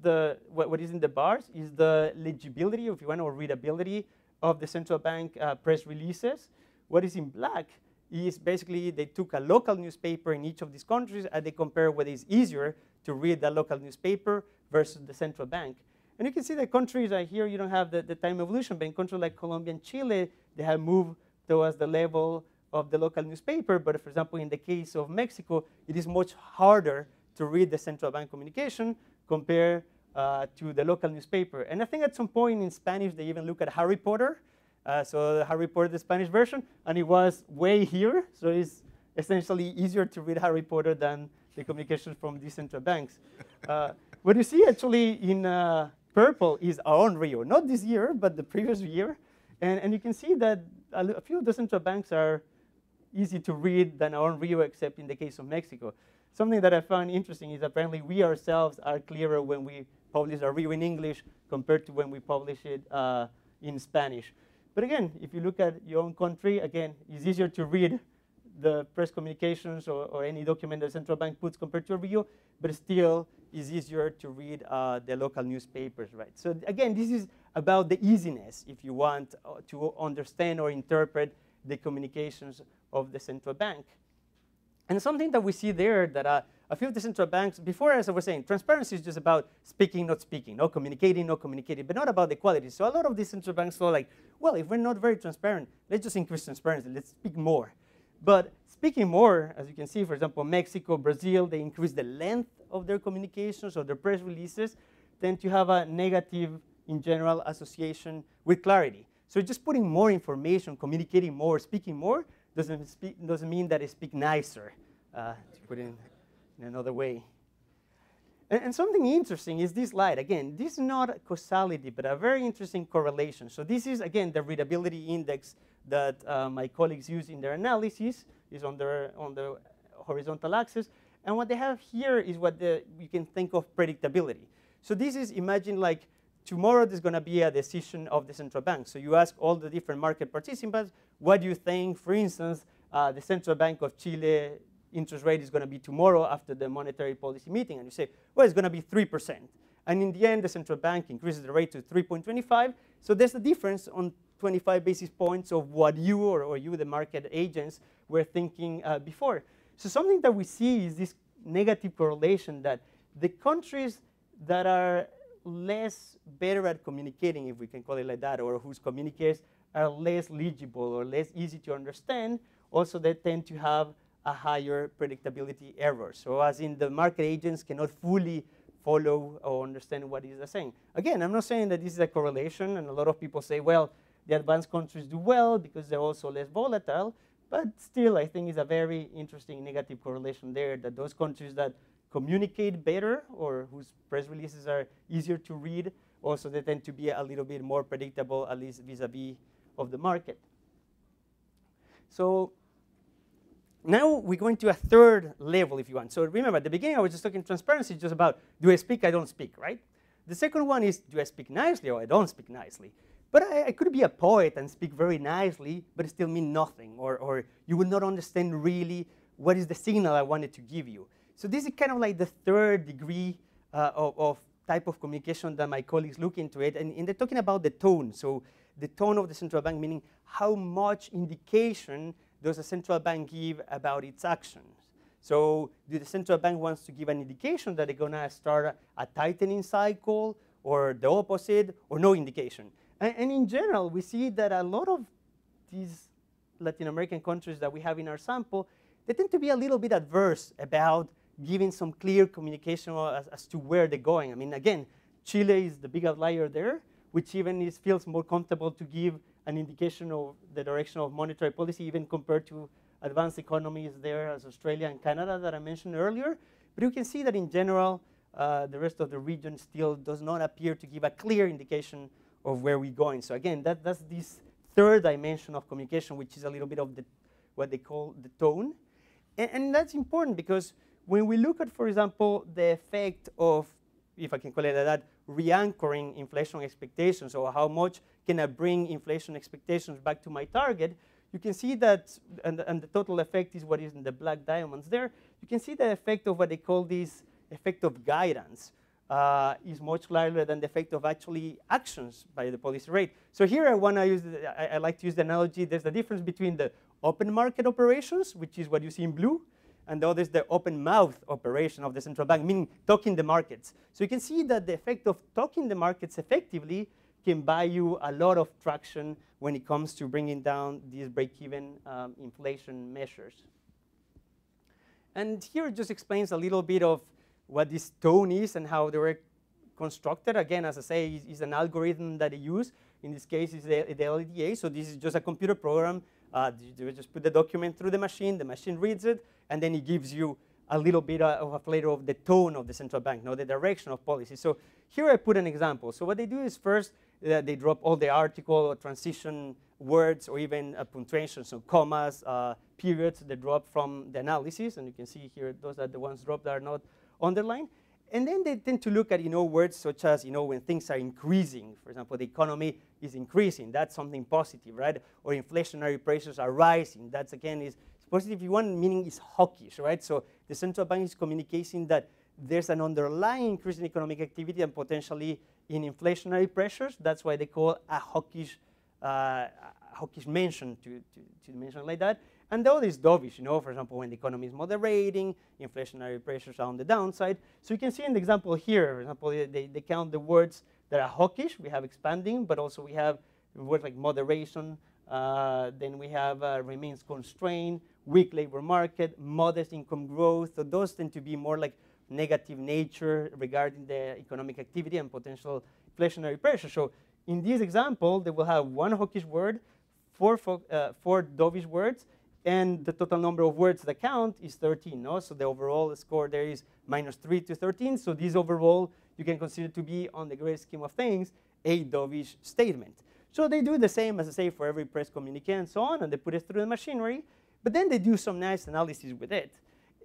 what is in the bars is the legibility, if you want, or readability of the central bank press releases. What is in black is basically they took a local newspaper in each of these countries and they compare whether it's easier to read that local newspaper versus the central bank. And you can see that countries here, you don't have the time evolution, but in countries like Colombia and Chile, they have moved towards the level of the local newspaper. But for example, in the case of Mexico, it is much harder to read the central bank communication compared to the local newspaper. And I think at some point in Spanish, they even look at Harry Potter. So Harry Potter, the Spanish version, and it was way here. So it's essentially easier to read Harry Potter than the communications from these central banks. What you see actually in purple is our own Rio, not this year, but the previous year. And you can see that a few of the central banks are easy to read than our own Rio, except in the case of Mexico. Something that I found interesting is apparently we ourselves are clearer when we publish our Rio in English compared to when we publish it in Spanish. But again, if you look at your own country, again, it's easier to read the press communications or any document the central bank puts compared to a Rio, but still is easier to read the local newspapers, right? So again, this is about the easiness, if you want to understand or interpret the communications of the central bank. And something that we see there that a few of the central banks, before, as I was saying, transparency is just about speaking, not speaking, no communicating, but not about the quality. So a lot of these central banks feel like, well, if we're not very transparent, let's just increase transparency, let's speak more. But speaking more, as you can see, for example, Mexico, Brazil, they increase the length of their communications or their press releases, tend to have a negative, in general, association with clarity. So just putting more information, communicating more, speaking more, doesn't mean that they speak nicer, to put it in another way. And something interesting is this slide. Again, this is not causality, but a very interesting correlation. So this is, again, the readability index that my colleagues use in their analysis, is on the horizontal axis. And what they have here is what you can think of predictability. So this is, imagine like tomorrow there's going to be a decision of the central bank. So you ask all the different market participants, what do you think, for instance, the Central Bank of Chile interest rate is going to be tomorrow after the monetary policy meeting? And you say, well, it's going to be 3%. And in the end, the central bank increases the rate to 3.25. So there's a difference on 25 basis points of what you or you, the market agents, were thinking before. So something that we see is this negative correlation that the countries that are less better at communicating, if we can call it like that, or whose communiques are less legible or less easy to understand, also they tend to have a higher predictability error. So as in the market agents cannot fully follow or understand what is saying. Again, I'm not saying that this is a correlation, and a lot of people say, well, the advanced countries do well because they're also less volatile, but still I think it's a very interesting negative correlation there, that those countries that communicate better or whose press releases are easier to read, also they tend to be a little bit more predictable, at least vis-a-vis of the market. So now we're going to a third level, if you want. So remember, at the beginning I was just talking transparency, just about do I speak, I don't speak, right? The second one is do I speak nicely or I don't speak nicely? But I could be a poet and speak very nicely, but it still mean nothing, or you will not understand really what is the signal I wanted to give you. So this is kind of like the third degree of type of communication that my colleagues look into it, and they're talking about the tone. So the tone of the central bank, meaning how much indication does a central bank give about its actions. So do the central bank wants to give an indication that they're going to start a tightening cycle, or the opposite, or no indication? And in general, we see that a lot of these Latin American countries that we have in our sample, they tend to be a little bit adverse about giving some clear communication as to where they're going. I mean, again, Chile is the big outlier there, which even feels more comfortable to give an indication of the direction of monetary policy, even compared to advanced economies there as Australia and Canada that I mentioned earlier. But you can see that in general, the rest of the region still does not appear to give a clear indication of where we're going. So again, that's this third dimension of communication, which is a little bit of what they call the tone. And that's important because when we look at, for example, the effect of, if I can call it like that, re-anchoring inflation expectations, or how much can I bring inflation expectations back to my target, you can see that, and the total effect is what is in the black diamonds there, you can see the effect of what they call this effect of guidance is much larger than the effect of actually actions by the policy rate. So here I want to use, I like to use the analogy, there's the difference between the open market operations, which is what you see in blue, and the other is the open mouth operation of the central bank, meaning talking the markets. So you can see that the effect of talking the markets effectively can buy you a lot of traction when it comes to bringing down these break-even inflation measures. And here it just explains a little bit of what this tone is and how they were constructed. Again, as I say, is an algorithm that they use. In this case, is the LDA. So this is just a computer program. You just put the document through the machine reads it, and then it gives you a little bit of a flavor of the tone of the central bank, the direction of policy. So here I put an example. So what they do is first, they drop all the article or transition words or even punctuation, so commas, periods, they drop from the analysis. And you can see here, those are the ones dropped that are not underlined. And then they tend to look at words such as when things are increasing. For example, the economy is increasing. That's something positive, right? Or inflationary pressures are rising. That's again is positive. If you want, meaning is hawkish, right? So the central bank is communicating that there's an underlying increase in economic activity and potentially in inflationary pressures. That's why they call a hawkish mention to mention like that. And the other is dovish, for example, when the economy is moderating, inflationary pressures are on the downside. So you can see in the example here, for example, they count the words that are hawkish. We have expanding, but also we have words like moderation. Then we have remains constrained, weak labor market, modest income growth. So those tend to be more like negative nature regarding the economic activity and potential inflationary pressure. So in this example, they will have one hawkish word, four dovish words, and the total number of words that count is 13. So the overall score there is -3 to 13. So this overall you can consider to be, on the great scheme of things, a dovish statement. So they do the same, as I say, for every press communique and so on, and they put it through the machinery. But then they do some nice analysis with it.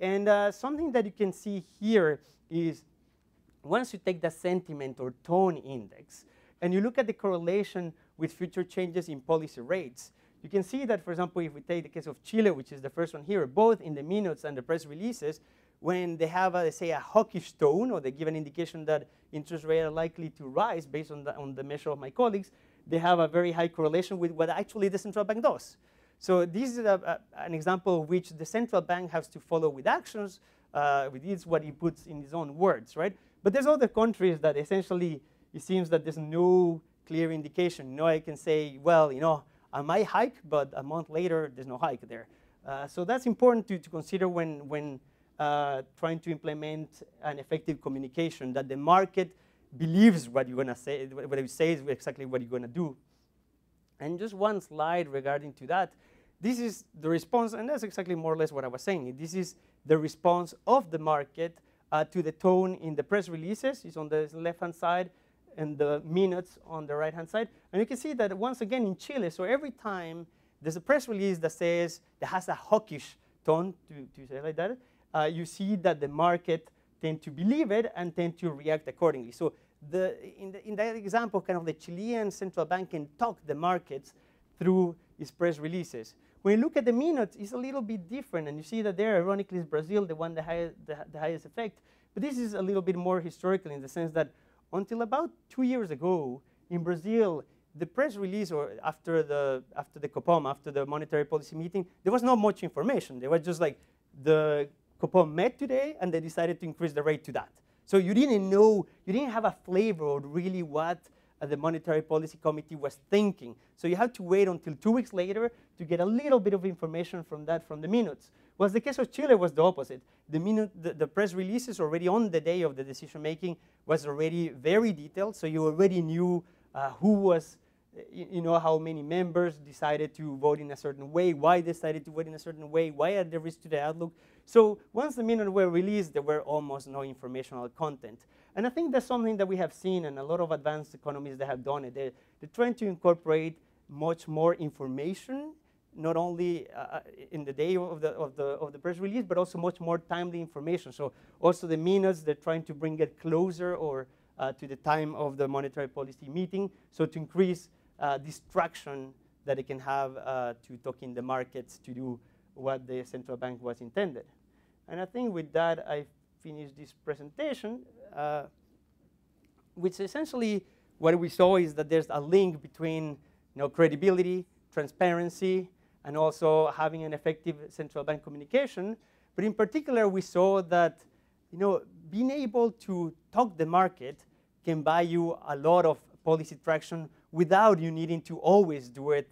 And something that you can see here is once you take the sentiment or tone index and you look at the correlation with future changes in policy rates, you can see that, for example, if we take the case of Chile, which is the first one here, both in the minutes and the press releases, when they have, let's say, a hawkish tone, or they give an indication that interest rates are likely to rise based on the measure of my colleagues, they have a very high correlation with what actually the central bank does. So this is an example of which the central bank has to follow with actions, with this what he puts in his own words, right? But there's other countries that essentially it seems that there's no clear indication. You know, I can say, well, you know, I might hike, but a month later there's no hike there. So that's important to consider when trying to implement an effective communication, that the market believes what you're going to say, what you say is exactly what you're going to do. And just one slide regarding to that. This is the response, and that's exactly more or less what I was saying. This is the response of the market to the tone in the press releases. It's on the left-hand side, and the minutes on the right-hand side. And you can see that once again in Chile, so every time there's a press release that says, that has a hawkish tone, to say like that, you see that the market tend to believe it and tend to react accordingly. So in that example, kind of the Chilean central bank can talk the markets through its press releases. When you look at the minutes, it's a little bit different, and you see that there, ironically, is Brazil, the one the highest effect. But this is a little bit more historical in the sense that until about 2 years ago, in Brazil, the press release, or after the COPOM, after the monetary policy meeting, there was not much information. They were just like, the COPOM met today, and they decided to increase the rate to that. So you didn't know, you didn't have a flavor of really what the Monetary Policy Committee was thinking. So you had to wait until 2 weeks later to get a little bit of information from that, from the minutes. Well, the case of Chile was the opposite. The press releases already on the day of the decision making was already very detailed, so you already knew who was, you know, how many members decided to vote in a certain way, why they decided to vote in a certain way, why are there risks to the outlook. So once the minutes were released, there were almost no informational content. And I think that's something that we have seen, and a lot of advanced economies that have done it. They're trying to incorporate much more information, not only in the day of the press release, but also much more timely information. So also the minutes, they're trying to bring it closer or to the time of the monetary policy meeting, so to increase distraction that it can have to talking the markets to do what the central bank was intended. And I think with that, I finish this presentation, which essentially what we saw is that there's a link between, you know, credibility, transparency, and also having an effective central bank communication. But in particular, we saw that, you know, being able to talk the market can buy you a lot of policy traction without you needing to always do it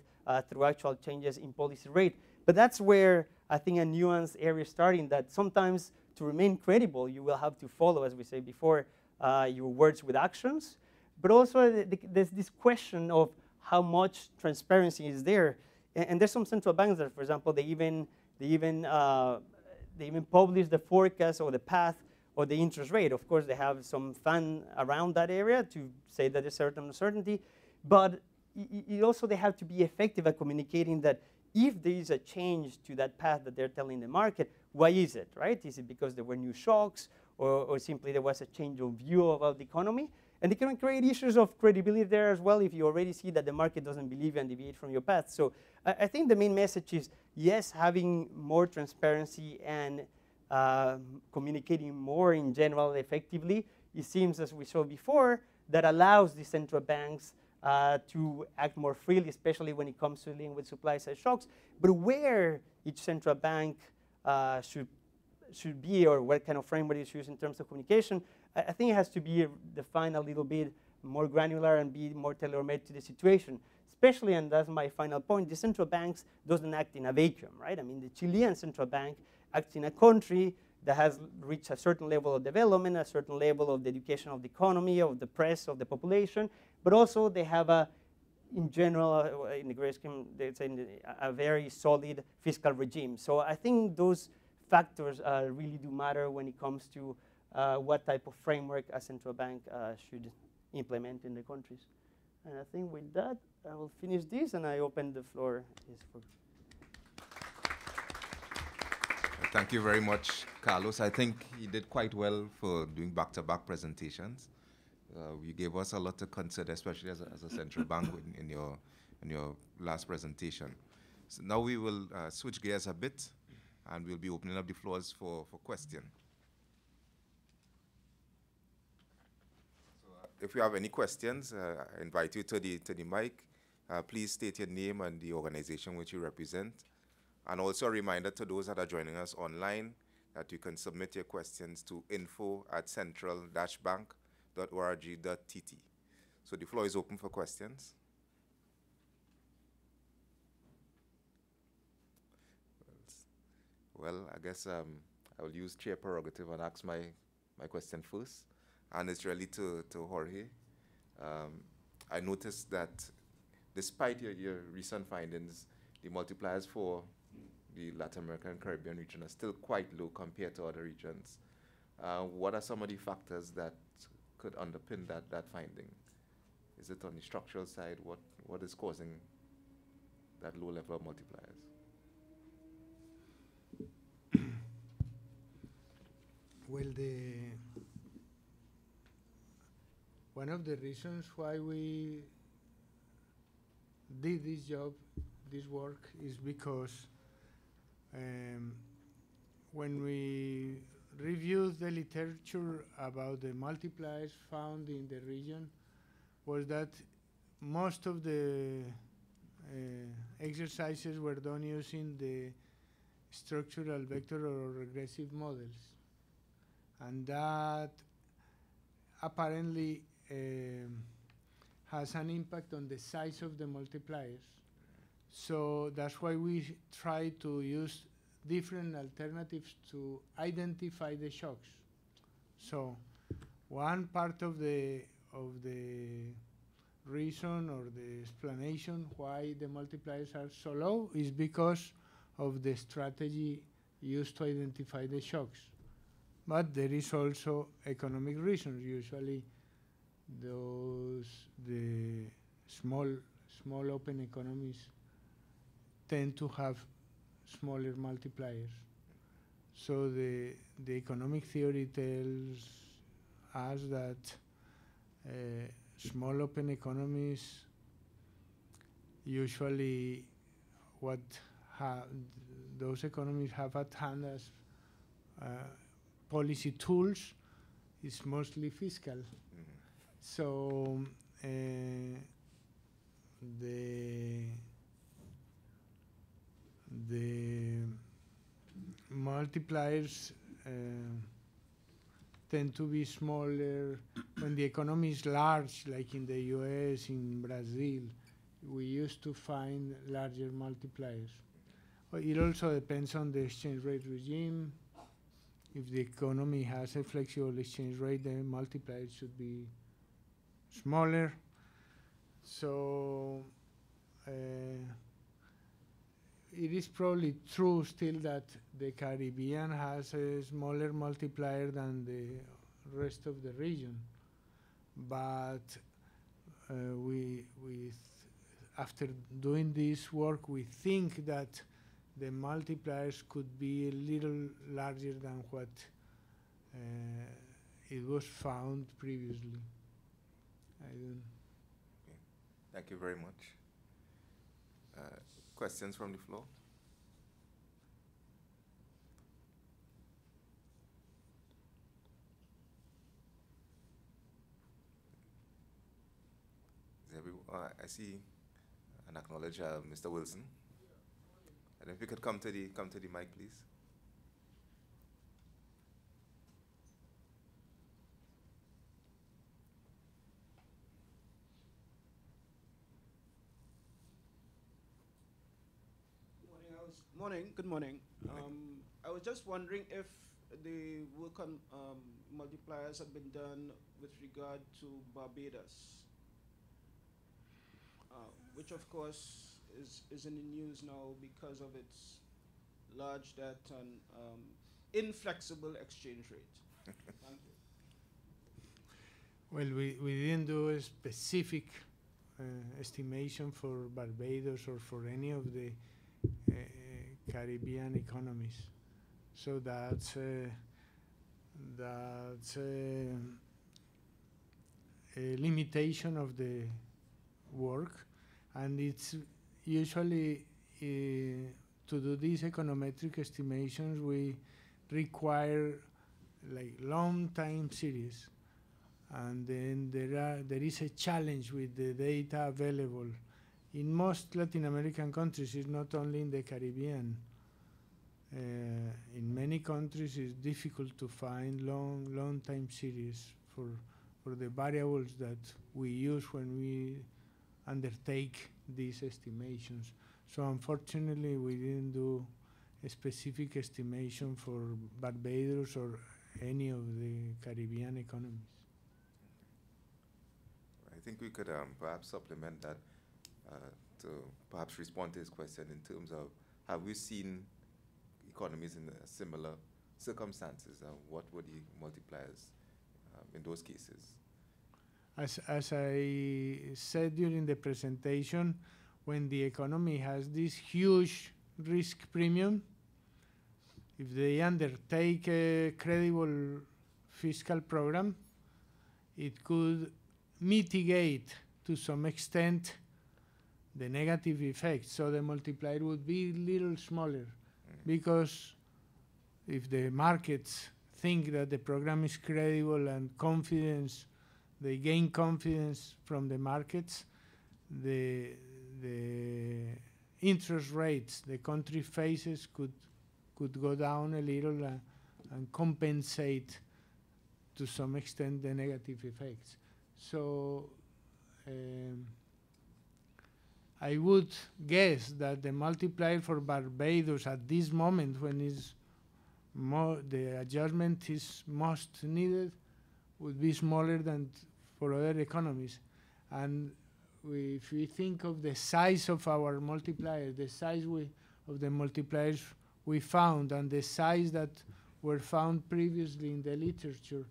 through actual changes in policy rate. But that's where I think a nuanced area starting, that sometimes to remain credible, you will have to follow, as we said before, your words with actions. But also there's this question of how much transparency is there. And there's some central banks that, for example, they even publish the forecast or the path or the interest rate. Of course, they have some fun around that area to say that there's certain uncertainty. But also they have to be effective at communicating that if there is a change to that path that they're telling the market, why is it, right? Is it because there were new shocks, or simply there was a change of view about the economy? And they can create issues of credibility there as well if you already see that the market doesn't believe you and deviate from your path. So I think the main message is, yes, having more transparency and communicating more in general effectively. It seems, as we saw before, that allows the central banks to act more freely, especially when it comes to dealing with supply-side shocks. But where each central bank should be, or what kind of framework it should use in terms of communication, I think it has to be defined a little bit more granular and be more tailor-made to the situation. Especially, and that's my final point, the central banks doesn't act in a vacuum, right? I mean, the Chilean central bank acts in a country that has reached a certain level of development, a certain level of the education of the economy, of the press, of the population, but also they have in general, in the great scheme, it's a very solid fiscal regime. So I think those factors really do matter when it comes to what type of framework a central bank should implement in the countries. And I think with that, I will finish this, and I open the floor. Thank you very much, Carlos. I think he did quite well for doing back-to-back presentations. You gave us a lot to consider, especially as a central bank in your last presentation. So now we will switch gears a bit, and we'll be opening up the floors for questions. So, if you have any questions, I invite you to the mic. Please state your name and the organization which you represent. And also a reminder to those that are joining us online that you can submit your questions to info@central-bank.org.tt. So the floor is open for questions. Well, I guess I will use chair prerogative and ask my question first. And it's really to Jorge. I noticed that despite your recent findings, the multipliers for the Latin American and Caribbean region are still quite low compared to other regions. What are some of the factors that could underpin that finding? Is it on the structural side? What is causing that low level of multipliers? Well, one of the reasons why we did this work, is because when we reviewed the literature about the multipliers found in the region, was that most of the exercises were done using the structural vector or regressive models. And that apparently has an impact on the size of the multipliers. So that's why we try to use different alternatives to identify the shocks. So one part of the reason or the explanation why the multipliers are so low is because of the strategy used to identify the shocks. But there is also economic reasons. Usually the small open economies tend to have smaller multipliers. So the economic theory tells us that small open economies usually those economies have at hand as policy tools is mostly fiscal. So the multipliers tend to be smaller when the economy is large, like in the US, in Brazil. We used to find larger multipliers. It also depends on the exchange rate regime. If the economy has a flexible exchange rate, the multiplier should be smaller. So it is probably true still that the Caribbean has a smaller multiplier than the rest of the region. But after doing this work, we think that the multipliers could be a little larger than what it was found previously. Okay. Thank you very much. Questions from the floor? I see and acknowledge Mr. Wilson. And if you could come to the mic, please. Good morning. I was just wondering if the work on multipliers had been done with regard to Barbados, which of course is in the news now because of its large debt and inflexible exchange rate. Thank you. Well, we didn't do a specific estimation for Barbados or for any of the Caribbean economies. So that's a limitation of the work, and it's usually to do these econometric estimations we require like long time series, and then there is a challenge with the data available in most Latin American countries. It's not only in the Caribbean. In many countries it's difficult to find long time series for the variables that we use when we undertake these estimations. So unfortunately we didn't do a specific estimation for Barbados or any of the Caribbean economies. I think we could perhaps supplement that to perhaps respond to his question in terms of, have we seen economies in similar circumstances? What were the multipliers in those cases? As I said during the presentation, when the economy has this huge risk premium, if they undertake a credible fiscal program, it could mitigate to some extent the negative effects. So the multiplier would be a little smaller, because if the markets think that the program is credible and confidence, they gain confidence from the markets, the interest rates the country faces could go down a little and compensate to some extent the negative effects. So I would guess that the multiplier for Barbados at this moment, when the adjustment is most needed, would be smaller than for other economies. And if we think of the size of our multiplier, the size of the multipliers we found and the size that were found previously in the literature,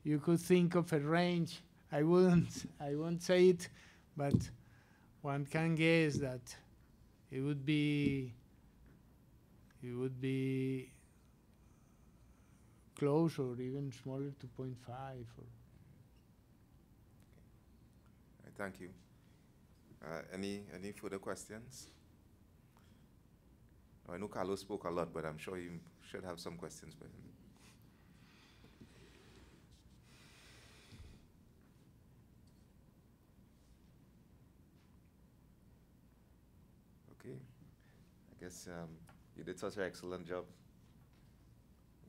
you could think of a range. I won't say it, but one can guess that it would be close or even smaller to 0.5. Thank you. Any further questions? I know Carlos spoke a lot, but I'm sure you should have some questions for him. Okay. I guess you did such an excellent job.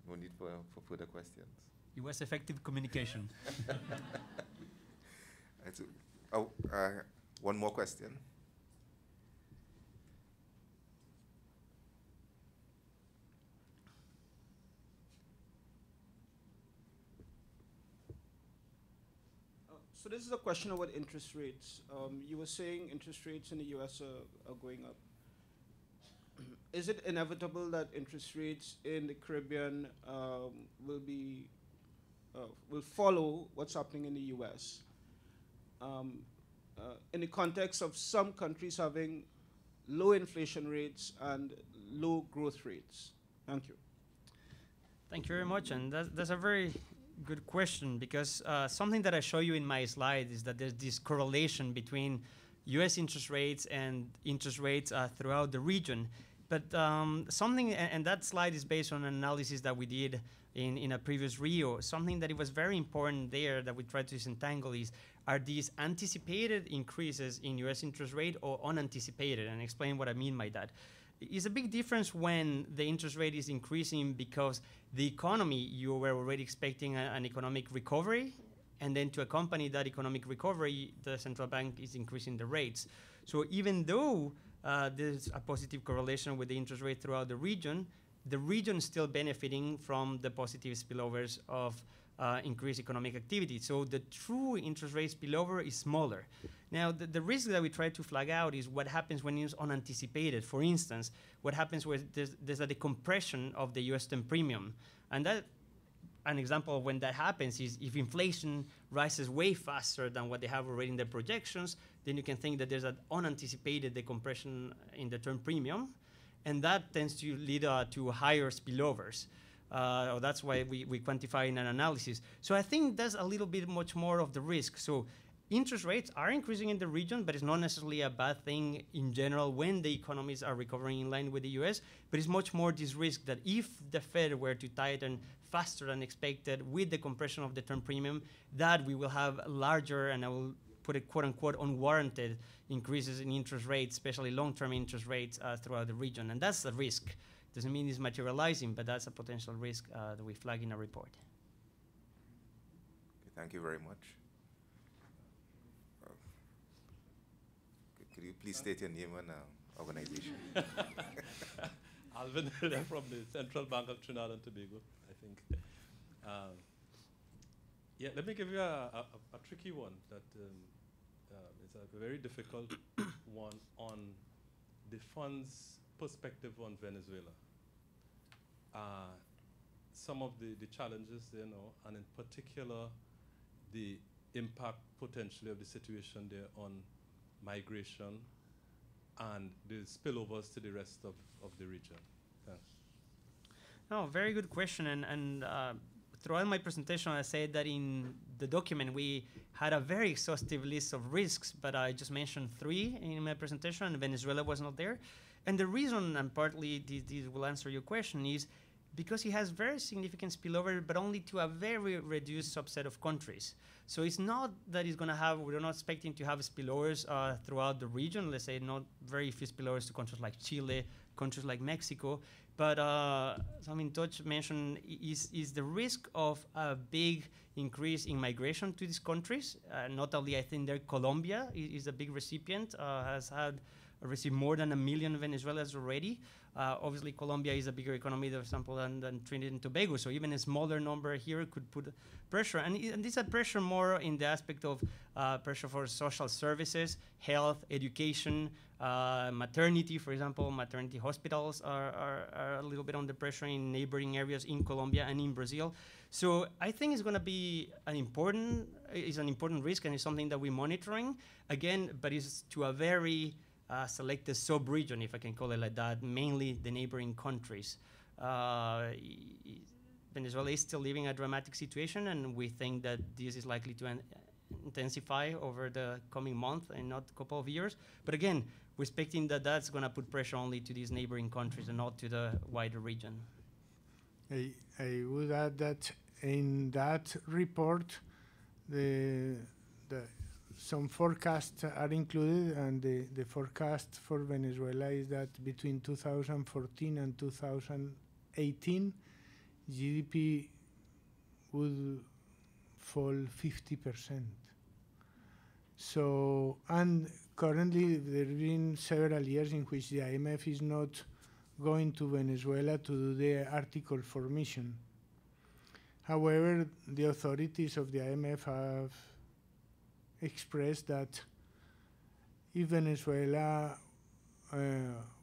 No need for further questions. It was effective communication. One more question. So this is a question about interest rates. You were saying interest rates in the US are going up. Is it inevitable that interest rates in the Caribbean will follow what's happening in the US? In the context of some countries having low inflation rates and low growth rates? Thank you. Thank you very much, and that's a very good question, because something that I show you in my slide is that there's this correlation between US interest rates and interest rates throughout the region. But and that slide is based on an analysis that we did in a previous RIO. Something that it was very important there that we tried to disentangle are these anticipated increases in US interest rate or unanticipated, and explain what I mean by that. It's a big difference when the interest rate is increasing because the economy, you were already expecting an economic recovery, and then to accompany that economic recovery, the central bank is increasing the rates. So even though there's a positive correlation with the interest rate throughout the region is still benefiting from the positive spillovers of increased economic activity. So the true interest rate spillover is smaller. Now, the risk that we try to flag out is what happens when it's unanticipated. For instance, what happens when there's a decompression of the US 10 premium. And that, an example of when that happens is if inflation rises way faster than what they have already in their projections, then you can think that there's an unanticipated decompression in the term premium. and that tends to lead to higher spillovers. That's why we quantify in an analysis. So I think that's a little bit much more of the risk. So interest rates are increasing in the region, but it's not necessarily a bad thing in general when the economies are recovering in line with the US. But it's much more this risk that if the Fed were to tighten faster than expected with the compression of the term premium, that we will have larger, and I will put it quote unquote, unwarranted increases in interest rates, especially long-term interest rates throughout the region. And that's the risk. Doesn't mean it's materializing, but that's a potential risk that we flag in our report. Okay, thank you very much. Could you please state your name and organization? Alvin Hiller from the Central Bank of Trinidad and Tobago, I think. Yeah, let me give you a tricky one that is a very difficult one on the fund's perspective on Venezuela. Some of the challenges there now, and in particular, the impact potentially of the situation there on migration and the spillovers to the rest of the region. Thanks. No, very good question. And throughout my presentation, I said that in the document, we had a very exhaustive list of risks, but I just mentioned 3 in my presentation, and Venezuela was not there. And the reason, and partly this will answer your question, is because it has very significant spillover, but only to a very reduced subset of countries. So it's not that it's going to have, we're not expecting to have spillovers throughout the region, let's say not very few spillovers to countries like Chile, countries like Mexico. But something Touch mentioned is the risk of a big increase in migration to these countries. Notably, I think there Colombia is a big recipient, has received more than 1 million Venezuelans already. Obviously, Colombia is a bigger economy, for example, than Trinidad and Tobago. So even a smaller number here could put pressure. And this is pressure more in the aspect of pressure for social services, health, education, maternity, for example. Maternity hospitals are a little bit under pressure in neighboring areas in Colombia and in Brazil. So I think it's going to be an important risk, and it's something that we're monitoring. Again, but it's to a very selected sub-region, if I can call it like that, mainly the neighboring countries. Venezuela is still living a dramatic situation, and we think that this is likely to intensify over the coming month and not a couple of years. But again, we're expecting that that's going to put pressure only to these neighboring countries and not to the wider region. I would add that in that report, some forecasts are included, and the forecast for Venezuela is that between 2014 and 2018, GDP would fall 50%. So, and currently there have been several years in which the IMF is not going to Venezuela to do the article formation. However, the authorities of the IMF have expressed that if Venezuela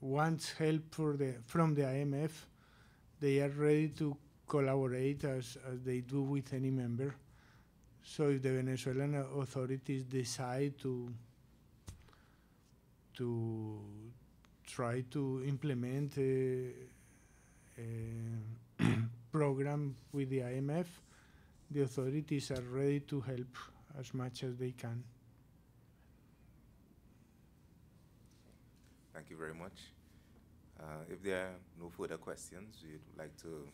wants help from the IMF, they are ready to collaborate as they do with any member. So if the Venezuelan authorities decide to try to implement a program with the IMF, the authorities are ready to help as much as they can. Thank you very much. If there are no further questions, we'd like to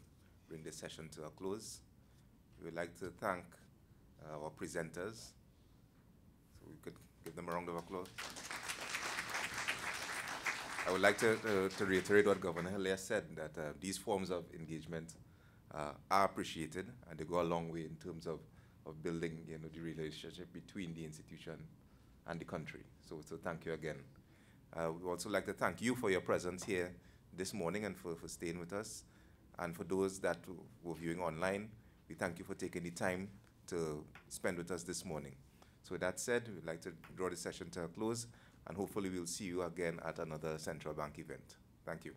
bring this session to a close. We would like to thank our presenters. So we could give them a round of applause. I would like to reiterate what Governor Hilaire said, that these forms of engagement are appreciated, and they go a long way in terms of building, the relationship between the institution and the country. So thank you again. We would also like to thank you for your presence here this morning and for staying with us. And for those that were viewing online, we thank you for taking the time to spend with us this morning. So with that said, we'd like to draw the session to a close, and hopefully we'll see you again at another Central Bank event. Thank you.